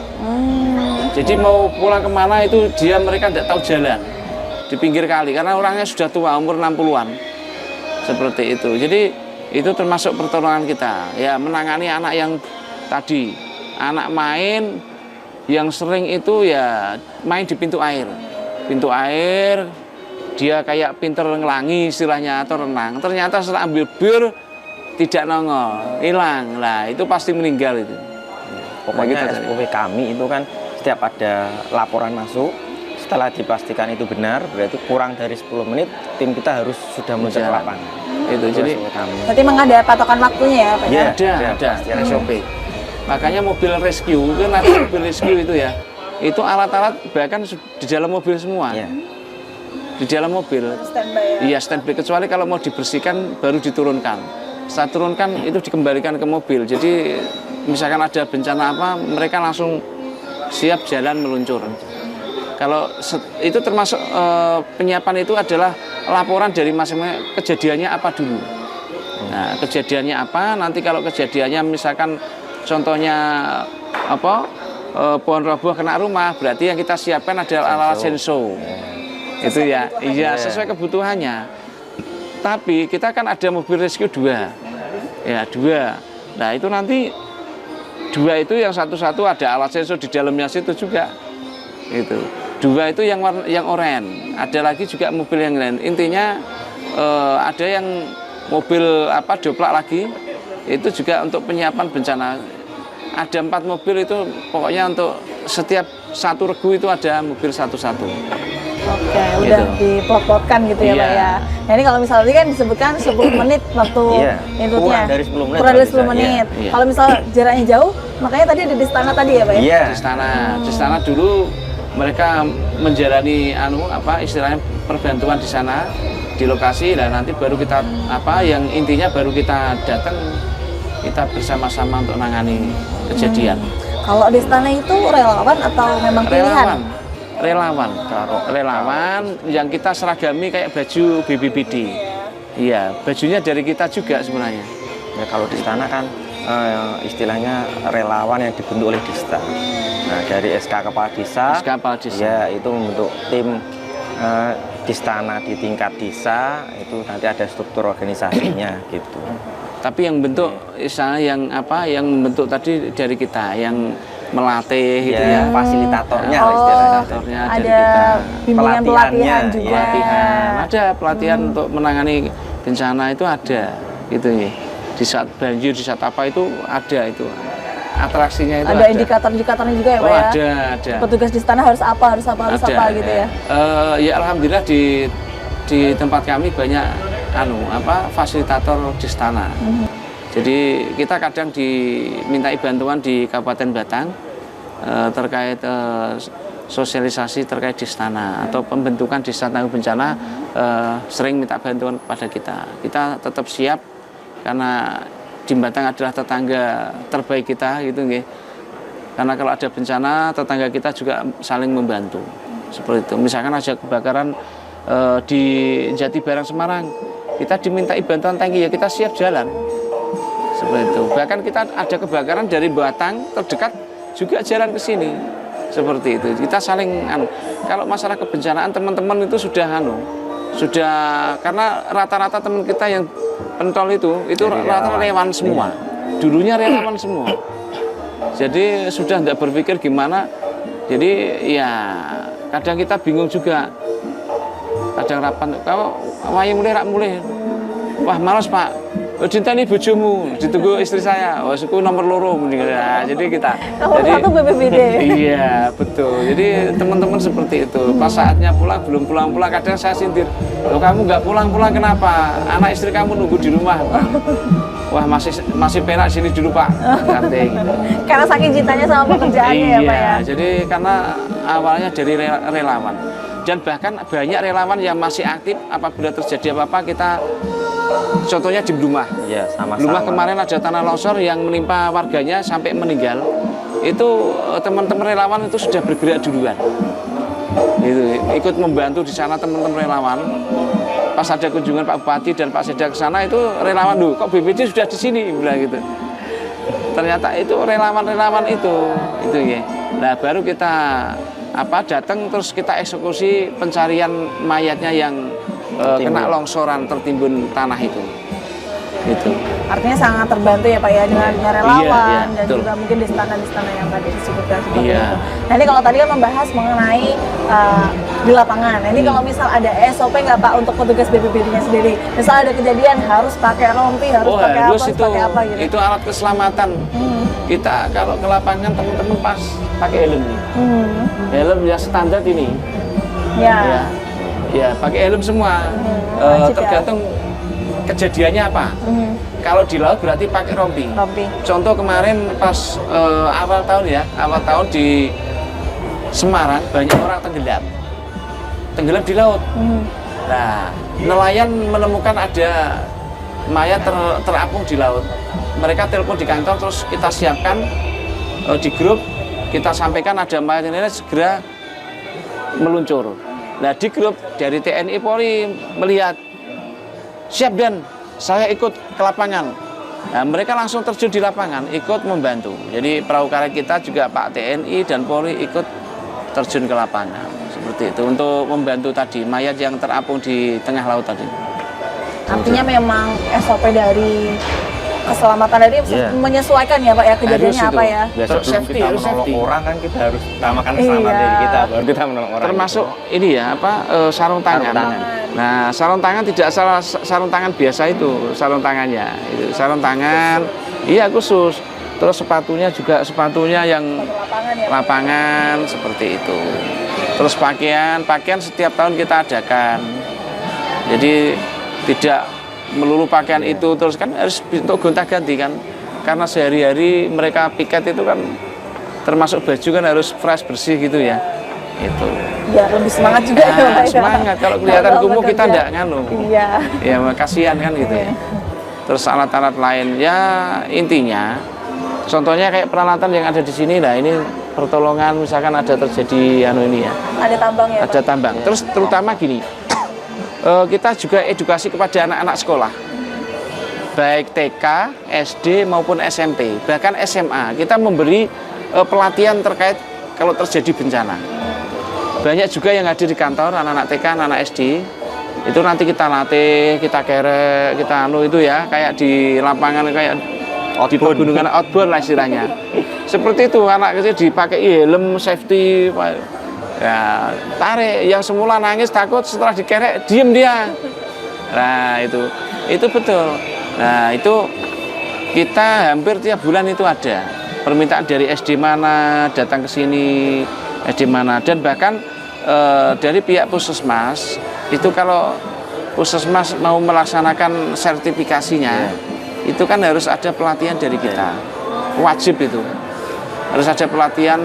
Jadi mau pulang kemana itu mereka tidak tahu jalan di pinggir kali, karena orangnya sudah tua, umur 60-an. Seperti itu. Jadi itu termasuk pertolongan kita, ya menangani anak yang tadi, anak main yang sering itu ya main di pintu air. Pintu air, dia kayak pinter ngelangi istilahnya atau renang. Ternyata setelah ambil bir tidak nongol, hilang. Lah itu pasti meninggal itu. Pokoknya SOP kami itu kan setiap ada laporan masuk, setelah dipastikan itu benar, berarti kurang dari 10 menit tim kita harus sudah meluncur ke lapangan. Itu jadi berarti memang ada patokan waktunya ya Pak? Ya, ada SOP. Makanya mobil rescue itu nanti mobil rescue itu ya, itu alat-alat bahkan di dalam mobil semua. Di dalam mobil. Iya, standby, kecuali kalau mau dibersihkan baru diturunkan. Setelah turunkan itu dikembalikan ke mobil. Jadi misalkan ada bencana apa, mereka langsung siap jalan meluncur. Kalau itu termasuk penyiapan itu adalah laporan dari masing-masing kejadiannya apa dulu. Nah, kejadiannya apa, nanti kalau kejadiannya misalkan contohnya apa, pohon roboh kena rumah, berarti yang kita siapkan adalah alat senso. Itu ya, iya sesuai kebutuhannya. Tapi kita kan ada mobil rescue 2. Ya, 2. Nah, itu nanti 2 itu yang satu-satu ada alat senso di dalamnya situ juga. Itu. 2 itu yang oranye. Ada lagi juga mobil yang lain. Intinya ada yang mobil apa doplak lagi. Itu juga untuk penyiapan bencana. Ada 4 mobil itu pokoknya untuk setiap satu regu itu ada mobil satu-satu. Oke, udah diplot-plotkan gitu ya Pak ya. Nah ini kalau misalnya kan disebutkan 10 menit waktu inputnya. Kurang dari 10 menit. Kurang dari 10 menit. Kalau misalnya jaraknya jauh, makanya tadi ada di istana tadi ya Pak ya? Iya, di istana dulu mereka menjalani istilahnya perbantuan di sana di lokasi, dan nanti baru kita yang intinya baru kita datang, kita bersama-sama untuk menangani kejadian. Kalau di istana itu relawan atau memang pilihan? Relawan yang kita seragami kayak baju BPBD. Iya, bajunya dari kita juga sebenarnya. Ya kalau di istana kan istilahnya relawan yang dibentuk oleh Dista. Nah, dari SK Kepala Desa, ya itu membentuk tim Distana di tingkat desa, itu nanti ada struktur organisasinya gitu. Tapi yang bentuk istana yang membentuk tadi dari kita, yang melatih gitu ya, fasilitatornya istilahnya ada bimbingan pelatihan juga. Ada pelatihan untuk menangani bencana itu ada gitu ya. Di saat banjir, di saat apa itu ada itu. Atraksinya itu ada indikator-indikatornya juga ya Pak ya? Ada. Petugas di istana harus apa gitu ya? Ya alhamdulillah di tempat kami banyak fasilitator di istana. Jadi kita kadang dimintai bantuan di Kabupaten Batang terkait sosialisasi terkait di istana atau pembentukan desa tangguh bencana, sering minta bantuan kepada kita. Kita tetap siap karena di Batang adalah tetangga terbaik kita gitu nggih. Karena kalau ada bencana, tetangga kita juga saling membantu. Seperti itu. Misalkan ada kebakaran di Jati Barang Semarang, kita dimintai bantuan tangki, ya kita siap jalan. Seperti itu. Bahkan kita ada kebakaran dari Batang terdekat juga jalan ke sini. Seperti itu. Kita saling kalau masalah kebencanaan teman-teman itu sudah karena rata-rata teman kita yang pentol itu rata-rata relawan semua. Dulunya relawan semua. Jadi sudah tidak berpikir gimana. Jadi ya kadang kita bingung juga. Kadang rapat, kalau mulai. Wah malas Pak. Cinta ini bojomu, ditunggu istri saya. Oh, suku nomor 2. Nah, jadi kita. Nomor 1 BPBD. Iya betul. Jadi teman-teman seperti itu. Pas saatnya pulang belum pulang-pulang, kadang saya sindir. Loh kamu nggak pulang-pulang kenapa? Anak istri kamu nunggu di rumah. Wah masih penak sini dulu Pak. Gitu. Karena saking cintanya sama pekerjaannya ya Pak ya. Jadi karena awalnya dari relawan. Dan bahkan banyak relawan yang masih aktif, apabila terjadi apa-apa kita Contohnya di Blumah. Iya, sama-sama. Blumah kemarin ada tanah longsor yang menimpa warganya sampai meninggal. Itu teman-teman relawan itu sudah bergerak duluan. Itu ikut membantu di sana teman-teman relawan. Pas ada kunjungan Pak Bupati dan Pak Sekda ke sana itu relawan, "Duh, kok BPD sudah di sini?" bilang gitu. Ternyata itu relawan-relawan itu ya. Nah, baru kita datang terus kita eksekusi pencarian mayatnya yang kena longsoran tertimbun tanah itu. Itu. Artinya sangat terbantu ya Pak ya dengan relawan dan betul. juga mungkin di istana yang tadi disebutkan seperti Iya. itu. Nah ini kalau tadi kan membahas mengenai di lapangan. Nah, ini kalau misal ada SOP nggak Pak untuk petugas BPBD-nya sendiri? Misal ada kejadian harus pakai rompi, harus pakai apa, harus pakai apa gitu? Itu alat keselamatan. Kita kalau ke lapangan teman-teman pas pakai helm nih. Helm ya standar ini. Ya pakai helm semua. Tergantung kejadiannya apa. Kalau di laut berarti pakai rompi. Contoh kemarin pas awal tahun di Semarang banyak orang tenggelam di laut. Nah, nelayan menemukan ada mayat terapung di laut. Mereka telepon di kantor, terus kita siapkan di grup, kita sampaikan ada mayat ini segera meluncur. Nah, di grup dari TNI Polri melihat, "Siap Dan, saya ikut ke lapangan." Nah, mereka langsung terjun di lapangan, ikut membantu. Jadi perahu karet kita juga Pak TNI dan Polri ikut terjun ke lapangan. Seperti itu, untuk membantu tadi mayat yang terapung di tengah laut tadi. Artinya memang SOP dari keselamatan tadi menyesuaikan ya Pak ya, kejadiannya apa ya? Sebelum kita menolong orang kan kita harus utamakan keselamatan diri kita, baru kita menolong orang. Termasuk ini ya, sarung tangan. Nah, sarung tangan tidak salah, sarung tangan biasa itu, sarung tangannya. Sarung tangan, iya khusus. Terus sepatunya yang lapangan seperti itu. Terus pakaian setiap tahun kita adakan. Jadi tidak melulu pakaian itu terus kan harus untuk gonta-ganti kan. Karena sehari-hari mereka piket itu kan termasuk baju kan harus fresh bersih gitu ya. Itu. Biar lebih semangat juga ya Pak. Semangat, kalau kelihatan kumuh kita enggak nganu. Iya. Ya kasihan kan gitu ya. Terus alat-alat lain ya intinya contohnya kayak peralatan yang ada di sini, nah ini pertolongan misalkan ada terjadi ini ya. Ada tambang ya. Ada tambang. Terus terutama gini, kita juga edukasi kepada anak-anak sekolah, baik TK, SD maupun SMP, bahkan SMA. Kita memberi pelatihan terkait kalau terjadi bencana. Banyak juga yang hadir di kantor, anak-anak TK, anak-anak SD. Itu nanti kita latih, kita kerek, kita itu ya, kayak di lapangan kayak di pegunungan outbound lah istilahnya. Seperti itu, anak kecil dipakai helm safety, ya, tarik. Yang semula nangis takut, setelah dikerek diem dia. Nah itu betul. Nah itu kita hampir tiap bulan itu ada permintaan dari SD mana datang ke sini, SD mana, dan bahkan dari pihak Puskesmas itu kalau Puskesmas mau melaksanakan sertifikasinya itu kan harus ada pelatihan dari kita, wajib itu harus ada pelatihan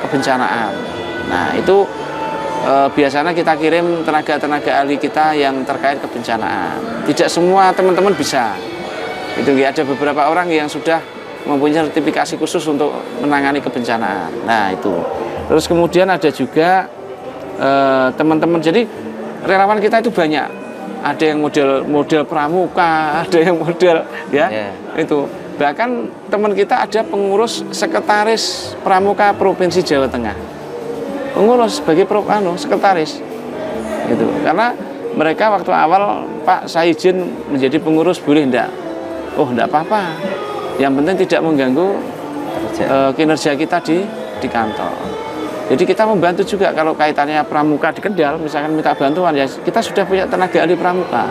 kebencanaan. Nah itu biasanya kita kirim tenaga-tenaga ahli kita yang terkait kebencanaan. Tidak semua teman-teman bisa. Itu ya, ada beberapa orang yang sudah mempunyai sertifikasi khusus untuk menangani kebencanaan. Nah itu. Terus kemudian ada juga teman-teman. Jadi relawan kita itu banyak. Ada yang model pramuka, ada yang model itu. Bahkan teman kita ada pengurus sekretaris pramuka Provinsi Jawa Tengah. Pengurus sebagai sekretaris gitu. Karena mereka waktu awal, "Pak, saya izin menjadi pengurus, boleh enggak?" "Oh, enggak apa-apa. Yang penting tidak mengganggu kinerja kita di kantor." Jadi kita membantu juga kalau kaitannya pramuka di Kendal, misalkan minta bantuan ya, kita sudah punya tenaga ahli pramuka.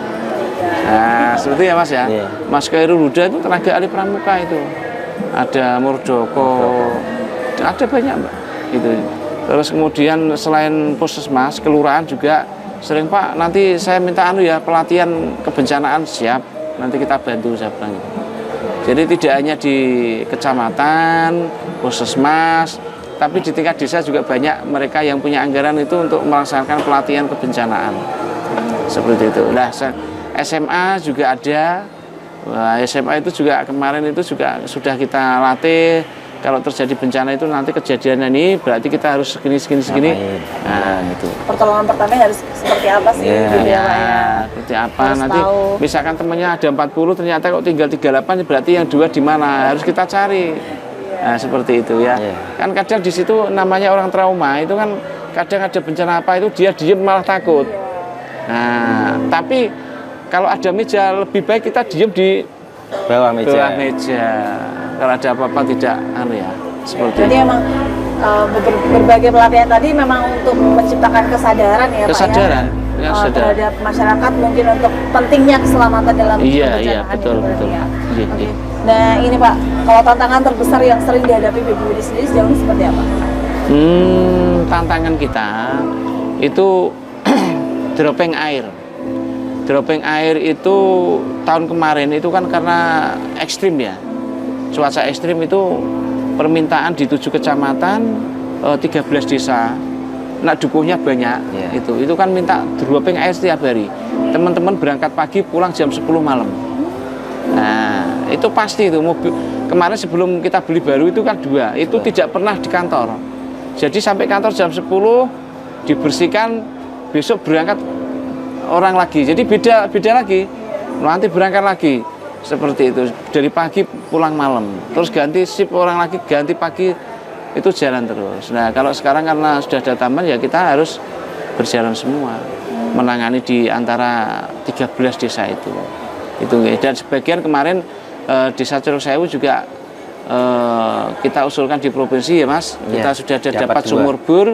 Nah, seperti ya Mas ya. Mas Khairul Huda itu tenaga ahli pramuka itu. Ada Murdoko, ada banyak Mbak. Gitu. Terus kemudian selain Puskesmas, kelurahan juga sering, "Pak, nanti saya minta pelatihan kebencanaan." "Siap, nanti kita bantu," saya bilang. Jadi tidak hanya di kecamatan, Puskesmas, tapi di tingkat desa juga banyak mereka yang punya anggaran itu untuk melaksanakan pelatihan kebencanaan. Seperti itu. Nah, SMA juga ada. Wah, SMA itu juga kemarin itu juga sudah kita latih. Kalau terjadi bencana itu nanti kejadiannya ini berarti kita harus segini. Nah, itu. Pertolongan pertama harus seperti apa sih? Seperti apa harus nanti tahu. Misalkan temannya ada 40 ternyata kok tinggal 38 berarti yang 2 di mana? Harus kita cari. Nah, seperti itu ya. Kan kadang di situ namanya orang trauma itu kan kadang ada bencana apa itu dia diem malah takut. Nah, tapi kalau ada meja lebih baik kita diem di bawah meja. Kalau ada apa-apa tidak ya seperti. Jadi emang berbagai pelatihan tadi memang untuk menciptakan kesadaran ya kesadaran, Pak ya. Kesadaran. Terhadap masyarakat mungkin untuk pentingnya keselamatan dalam Iya betul. Ya. Okay. Nah ini Pak, kalau tantangan terbesar yang sering dihadapi BPBD sendiri sejauh ini seperti apa? Tantangan kita itu dropping air. Dropping air itu tahun kemarin itu kan karena ekstrim ya. Cuaca ekstrim itu permintaan di 7 kecamatan, 13 desa. Nah dukuhnya banyak itu kan minta dropping air setiap hari. Teman-teman berangkat pagi pulang jam 10 malam. Nah itu pasti itu mobil. Kemarin sebelum kita beli baru itu kan 2. Itu tidak pernah di kantor. Jadi sampai kantor jam 10 dibersihkan, besok berangkat orang lagi. Jadi beda lagi. Nanti berangkat lagi. Seperti itu, dari pagi pulang malam, terus ganti shift orang lagi, ganti pagi, itu jalan terus. Nah kalau sekarang karena sudah ada taman ya kita harus berjalan semua, menangani di antara 13 desa itu. Dan sebagian kemarin desa Curug Sewu juga kita usulkan di provinsi ya Mas, kita sudah dapat sumur bor,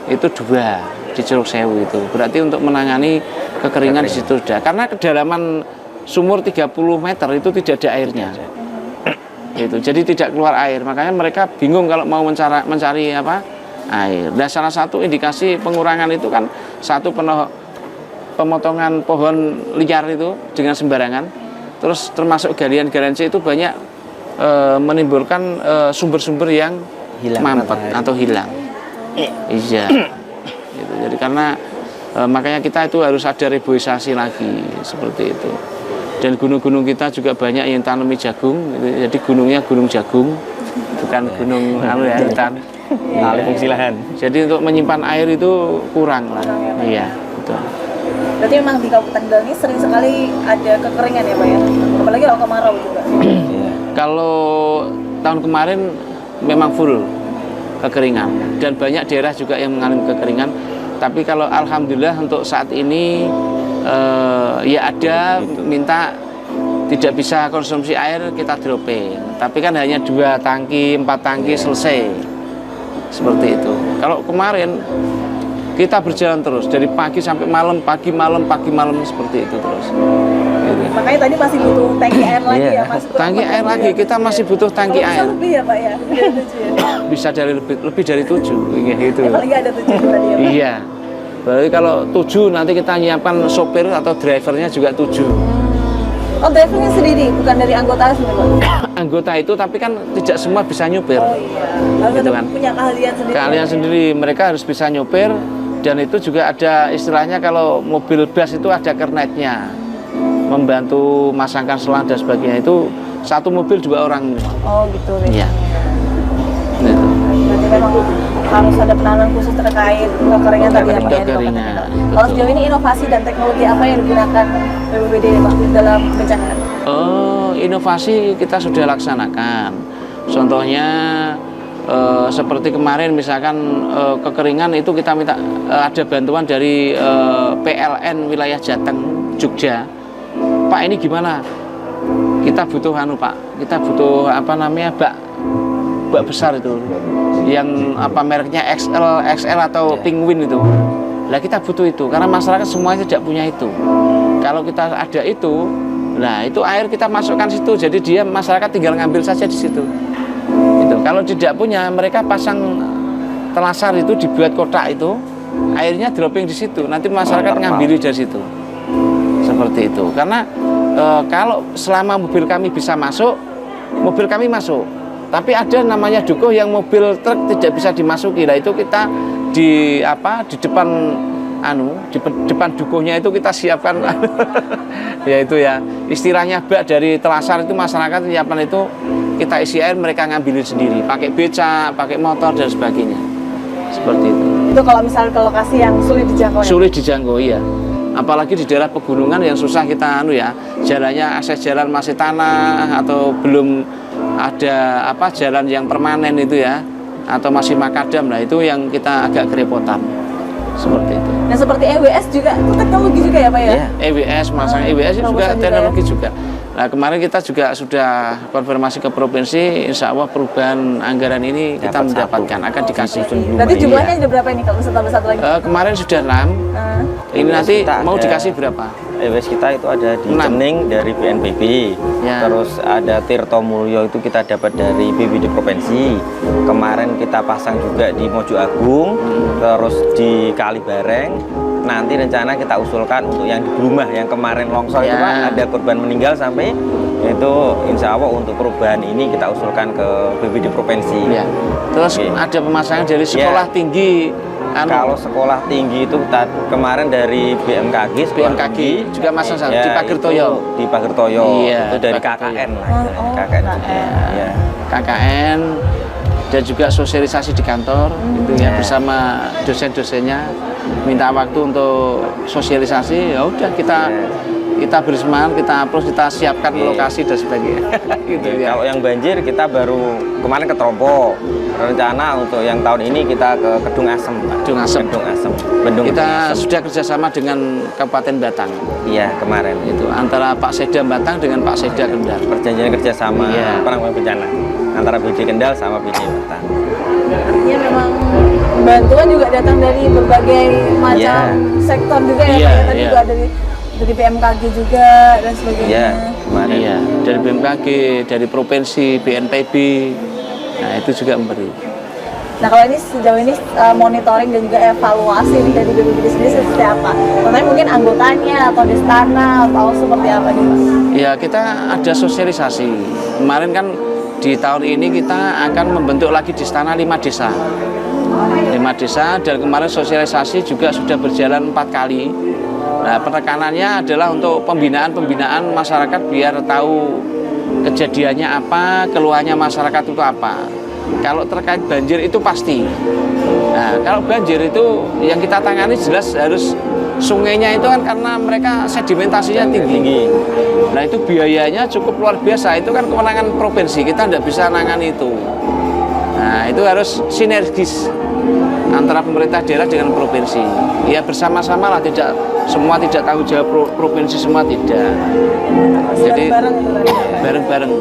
itu 2 di Curug Sewu itu. Berarti untuk menangani kekeringan di situ sudah, karena kedalaman sumur 30 meter itu tidak ada airnya. Gitu. Jadi tidak keluar air. Makanya mereka bingung kalau mau mencari air. Dan salah satu indikasi pengurangan itu kan pemotongan pohon liar itu dengan sembarangan. Terus termasuk galian-galian C itu banyak menimbulkan sumber-sumber yang mampet atau hilang. Iya. Gitu. Jadi karena makanya kita itu harus ada reboisasi lagi seperti itu. Dan gunung-gunung kita juga banyak yang tanami jagung, jadi gunungnya gunung jagung, bukan gunung hutan. Alih fungsi lahan. Jadi untuk menyimpan air itu kurang lah. Iya, betul. Berarti memang di Kabupaten Kendal ini sering sekali ada kekeringan ya Pak ya? Apalagi kalau kemarau juga. Kalau tahun kemarin memang full kekeringan dan banyak daerah juga yang mengalami kekeringan. Tapi kalau alhamdulillah untuk saat ini ya ada minta tidak bisa konsumsi air kita dropping, tapi kan hanya 2 tangki 4 tangki selesai seperti itu. Kalau kemarin kita berjalan terus dari pagi sampai malam, pagi malam seperti itu terus gitu. Makanya tadi masih butuh tangki air lagi ya Mas? Tangki air lagi, kita masih butuh tangki air. Bisa lebih ya Pak ya? Bisa dari lebih dari 7 gitu. Apalagi ada 7 tadi ya Pak? Iya. Berarti kalau 7 nanti kita nyiapkan sopir atau drivernya juga 7. Oh drivernya sendiri, bukan dari anggota sendiri Pak? Anggota itu tapi kan tidak semua bisa nyopir. Oh iya, harus gitu kan. Punya keahlian sendiri. Keahlian sendiri, mereka harus bisa nyopir. Dan itu juga ada istilahnya kalau mobil bus itu ada kernetnya, membantu masangkan selang dan sebagainya. Itu 1 mobil 2 orang. Oh gitu. Iya. Gitu. Berarti memang harus ada penanganan khusus terkait kekeringan tadi ya Pak ya? Kalau sejauh ini inovasi dan teknologi apa yang digunakan BPBD Pak dalam bencana? Inovasi kita sudah laksanakan. Contohnya seperti kemarin misalkan kekeringan itu kita minta ada bantuan dari PLN wilayah Jateng, Jogja. Pak ini gimana? Kita butuh Pak, kita butuh bak besar itu, yang mereknya XL atau Penguin itu. Lah kita butuh itu karena masyarakat semuanya tidak punya itu. Kalau kita ada itu, nah itu air kita masukkan situ, jadi masyarakat tinggal ngambil saja di situ. Itu. Kalau tidak punya, mereka pasang telasar itu dibuat kotak itu, airnya dropping di situ. Nanti masyarakat ngambil dari situ. Seperti itu. Karena kalau selama mobil kami bisa masuk, mobil kami masuk. Tapi ada namanya dukuh yang mobil truk tidak bisa dimasuki. Nah itu kita di depan di depan dukuhnya itu kita siapkan yaitu ya istilahnya bak dari telasar itu masyarakat siapkan itu kita isi air, mereka ngambilin sendiri pakai becak, pakai motor dan sebagainya seperti itu. Itu kalau misalnya ke lokasi yang sulit dijangkau. Sulit dijangkau ya. Apalagi di daerah pegunungan yang susah kita jalannya akses jalan masih tanah atau belum ada jalan yang permanen itu ya, atau masih makadam, nah itu yang kita agak kerepotan seperti itu. Nah seperti EWS juga itu teknologi juga ya Pak ya? Iya, EWS, masang EWS juga teknologi juga. Nah kemarin kita juga sudah konfirmasi ke provinsi, insya Allah perubahan anggaran ini kita mendapatkan, akan dikasih. Berarti jumlahnya ada berapa ini kalau tambah satu lagi? Kemarin sudah 6. Ini nanti mau dikasih berapa? EWS kita itu ada di Cening dari BNPB, terus ada Tirto Mulyo itu kita dapat dari BPD Provinsi. Kemarin kita pasang juga di Mojo Agung, terus di Kalibareng. Nanti rencana kita usulkan untuk yang di Blumah yang kemarin longsor itu Pak, ada korban meninggal sampai itu insya Allah untuk perubahan ini kita usulkan ke BPD Provinsi. Terus ada pemasangan dari sekolah tinggi. Kalau sekolah tinggi itu kemarin dari BMKG juga masang di Pagertoyo. Di Pagertoyo itu dari KKN lah. KKN juga. KKN dan juga sosialisasi di kantor gitu ya, bersama dosen-dosennya minta waktu untuk sosialisasi, ya udah kita bersemangat, kita approach, kita siapkan lokasi dan sebagainya. Gitu ya. Kalau yang banjir kita baru kemarin ke Trompo. Rencana untuk yang tahun ini kita ke Kedung Asem. Bendung kita sudah kerjasama dengan Kabupaten Batang. Iya kemarin. Itu antara Pak Seda Batang dengan Pak Seda Kendal. Perjanjian kerjasama penanggulangan bencana antara BD Kendal sama BD Batang. Artinya memang bantuan juga datang dari berbagai macam sektor juga ya Pak ya. Tadi juga dari BMKG juga dan sebagainya. Iya, dari BMKG, dari provinsi, BNPB. Nah, itu juga memberi. Nah, kalau ini sejauh ini monitoring dan juga evaluasi dari BPBD sendiri seperti apa? Contohnya mungkin anggotanya atau destana atau seperti apa nih Pak? Ya, kita ada sosialisasi. Kemarin kan di tahun ini kita akan membentuk lagi destana 5 desa. 5 desa dan kemarin sosialisasi juga sudah berjalan 4 kali. Nah, penekanannya adalah untuk pembinaan masyarakat biar tahu kejadiannya apa, keluhannya masyarakat itu apa. Kalau terkait banjir itu pasti. Nah, kalau banjir itu yang kita tangani jelas harus sungainya itu kan karena mereka sedimentasinya tinggi. Nah, itu biayanya cukup luar biasa. Itu kan kewenangan provinsi, kita tidak bisa nangani itu. Nah, itu harus sinergis antara pemerintah daerah dengan provinsi. Ya bersama-sama lah, tidak tanggung jawab provinsi semua, tidak. Jadi bareng-bareng.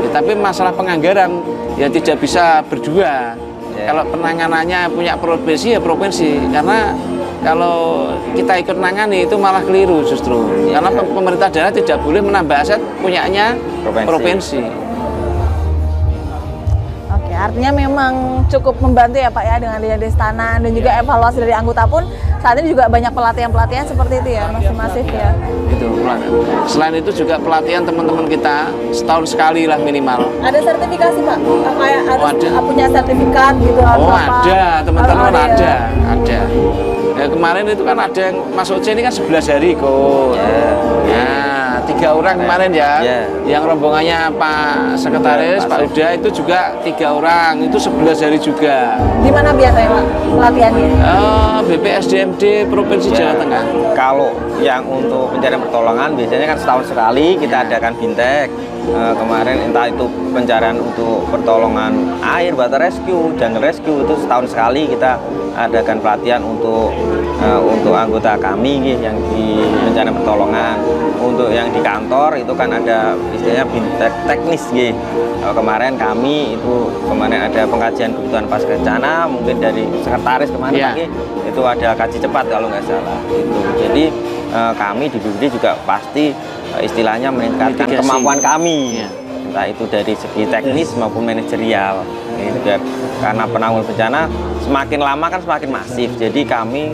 Ya, tapi masalah penganggaran ya tidak bisa berdua. Kalau penanganannya punya provinsi ya provinsi, karena kalau kita ikut nangani itu malah keliru justru. Karena pemerintah daerah tidak boleh menambah aset punyanya provinsi. Artinya memang cukup membantu ya Pak ya dengan destana dan juga evaluasi dari anggota pun saat ini juga banyak pelatihan-pelatihan seperti itu ya, masih masif ya. Itu selain itu juga pelatihan teman-teman kita setahun sekali lah minimal. Ada sertifikasi Pak? Kayak harus punya sertifikat gitu atau apa? Ada, teman-teman ada. Ya, kemarin itu kan ada yang masuk C ini kan 11 hari kok. Nah, 3 orang kemarin ya. Yang rombongannya Pak Sekretaris, Pak Uda itu juga 3 orang, itu 11 hari juga. Di mana biasanya Pak pelatihannya? BPSDMD Provinsi Jawa Tengah. Kalau yang untuk pencarian pertolongan biasanya kan setahun sekali kita adakan bintek. Kemarin entah itu pencarian untuk pertolongan air, water rescue, jungle rescue itu setahun sekali kita adakan pelatihan untuk anggota kami yang di pencarian pertolongan. Untuk yang di kantor itu kan ada istilahnya bintek teknis kemarin kami ada pengkajian kebutuhan pasca bencana, mungkin dari sekretaris kemarin itu ada kaji cepat kalau nggak salah gitu. Jadi kami di BPD juga pasti istilahnya meningkatkan kemampuan kami, entah itu dari segi teknis maupun manajerial. Karena penanggulangan bencana semakin lama kan semakin masif, jadi kami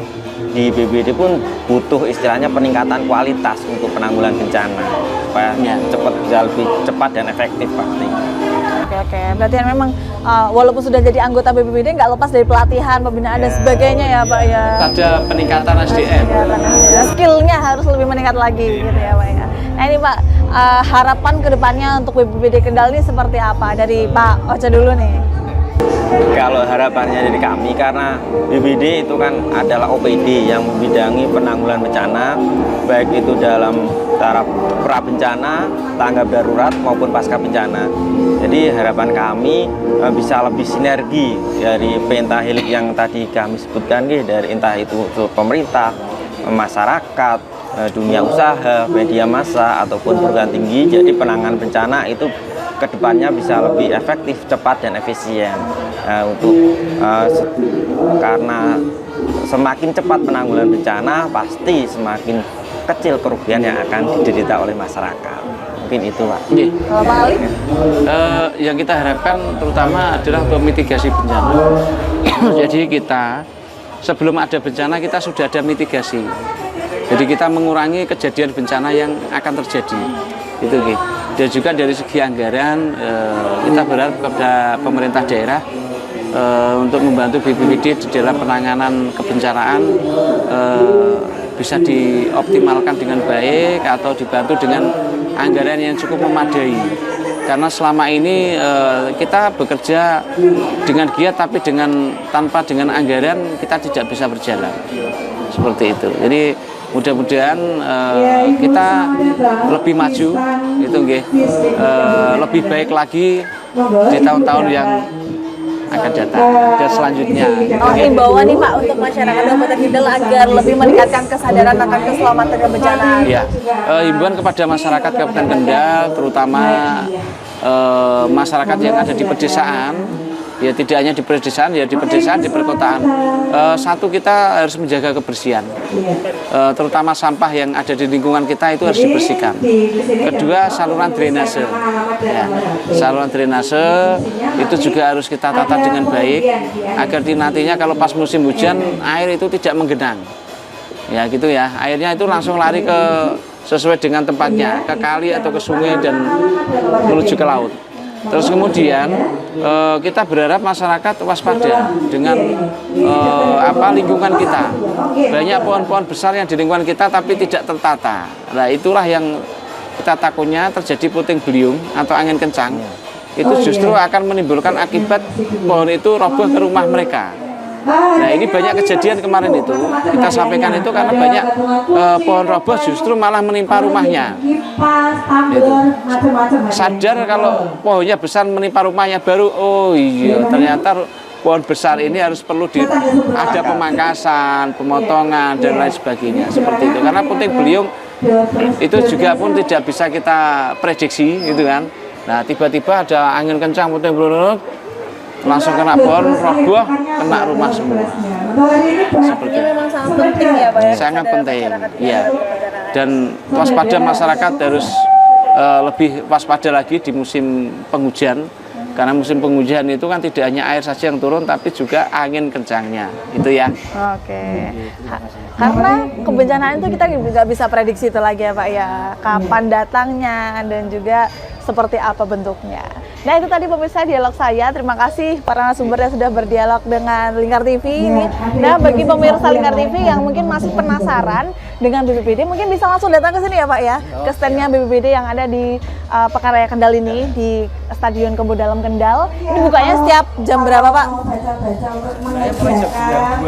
di BPD pun butuh istilahnya peningkatan kualitas untuk penanggulangan bencana supaya bisa lebih cepat dan efektif pasti. Oke. Berarti memang walaupun sudah jadi anggota BPBD nggak lepas dari pelatihan, pembinaan dan sebagainya ya Pak ya. Ada peningkatan SDM. Skillnya harus lebih meningkat lagi gitu ya Pak ya. Nah ini Pak, harapan kedepannya untuk BPBD Kendal ini seperti apa? Dari Pak Ocha dulu nih. Kalau harapannya dari kami, karena BPBD itu kan adalah OPD yang membidangi penanggulangan bencana, baik itu dalam taraf pra bencana, tanggap darurat maupun pasca bencana. Jadi harapan kami bisa lebih sinergi dari pentahelik yang tadi kami sebutkan, dari entah itu pemerintah, masyarakat, dunia usaha, media massa ataupun perguruan tinggi. Jadi penanganan bencana itu kedepannya bisa lebih efektif, cepat dan efisien. Karena semakin cepat penanggulangan bencana, pasti semakin kecil kerugian yang akan diderita oleh masyarakat. Mungkin itu Pak. Kalau Pak Ali? Yang kita harapkan terutama adalah untuk mitigasi bencana. Jadi kita sebelum ada bencana kita sudah ada mitigasi. Jadi kita mengurangi kejadian bencana yang akan terjadi. Itu dan juga dari segi anggaran kita berharap kepada pemerintah daerah untuk membantu BPBD di dalam penanganan kebencanaan bisa dioptimalkan dengan baik atau dibantu dengan anggaran yang cukup memadai. Karena selama ini kita bekerja dengan giat tapi tanpa dengan anggaran kita tidak bisa berjalan. Seperti itu. Jadi mudah-mudahan kita lebih maju, itu lebih baik lagi di tahun-tahun yang akan datang dan selanjutnya. Himbauan nih Pak untuk masyarakat Kabupaten Kendal agar lebih meningkatkan kesadaran akan keselamatan dan bencana. Ya, himbauan kepada masyarakat Kabupaten Kendal, terutama masyarakat yang ada di pedesaan. Ya tidak hanya di pedesaan, ya di pedesaan, di perkotaan. Satu, kita harus menjaga kebersihan, terutama sampah yang ada di lingkungan kita itu harus dibersihkan. Kedua, saluran drainase. Ya, saluran drainase itu juga harus kita tata dengan baik agar nantinya kalau pas musim hujan air itu tidak menggenang. Ya gitu ya, airnya itu langsung lari sesuai dengan tempatnya, ke kali atau ke sungai dan menuju ke laut. Terus kemudian kita berharap masyarakat waspada dengan lingkungan kita. Banyak pohon-pohon besar yang di lingkungan kita tapi tidak tertata. Nah itulah yang kita takutnya terjadi puting beliung atau angin kencang. Itu justru akan menimbulkan akibat pohon itu roboh ke rumah mereka. Nah ini banyak kejadian kemarin itu kita sampaikan itu karena banyak pohon roboh justru malah menimpa rumahnya. Gitu. Sadar kalau pohonnya besar menimpa rumahnya baru ternyata pohon besar ini harus perlu ada pemangkasan, pemotongan dan lain sebagainya seperti itu. Karena puting beliung itu juga pun tidak bisa kita prediksi gitu kan. Nah tiba-tiba ada angin kencang puting beliung langsung kena pohon roboh, kena rumah semua. Seperti itu. Memang sangat penting ya Pak ya. Sangat penting, iya. Dan waspada masyarakat harus lebih waspada lagi di musim penghujan. Karena musim penghujan itu kan tidak hanya air saja yang turun, tapi juga angin kencangnya, itu ya. Oke. Karena kebencanaan itu kita nggak bisa prediksi itu lagi ya Pak ya. Kapan datangnya dan juga seperti apa bentuknya. Nah itu tadi pemirsa dialog saya. Terima kasih para narasumber yang sudah berdialog dengan Lingkar TV ini. Nah bagi pemirsa Lingkar TV yang mungkin masih penasaran dengan BPBD, mungkin bisa langsung datang ke sini ya Pak ya, ke standnya BPBD yang ada di Pekan Raya Kendal ini di Stadion Kebo Dalam Kendal. Ini bukanya setiap jam berapa Pak?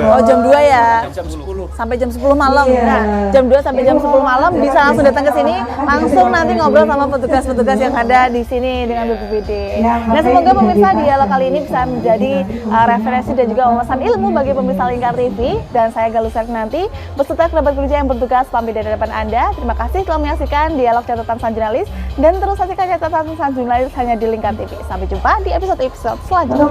Oh jam 2 ya? Sampai jam 10 malam. Nah jam 2 sampai jam 10 malam bisa langsung datang ke sini, langsung nanti ngobrol sama petugas-petugas yang ada di sini dengan BPBD. Nah semoga pemirsa dialog kali ini bisa menjadi referensi dan juga wawasan ilmu bagi pemirsa Lingkar TV. Dan saya Galus nanti beserta kerabat kerja yang bertugas pamit dari depan Anda. Terima kasih telah menyaksikan dialog catatan sang jurnalis dan terus saksikan catatan sang jurnalis hanya di Lingkar TV. Sampai jumpa di episode selanjutnya.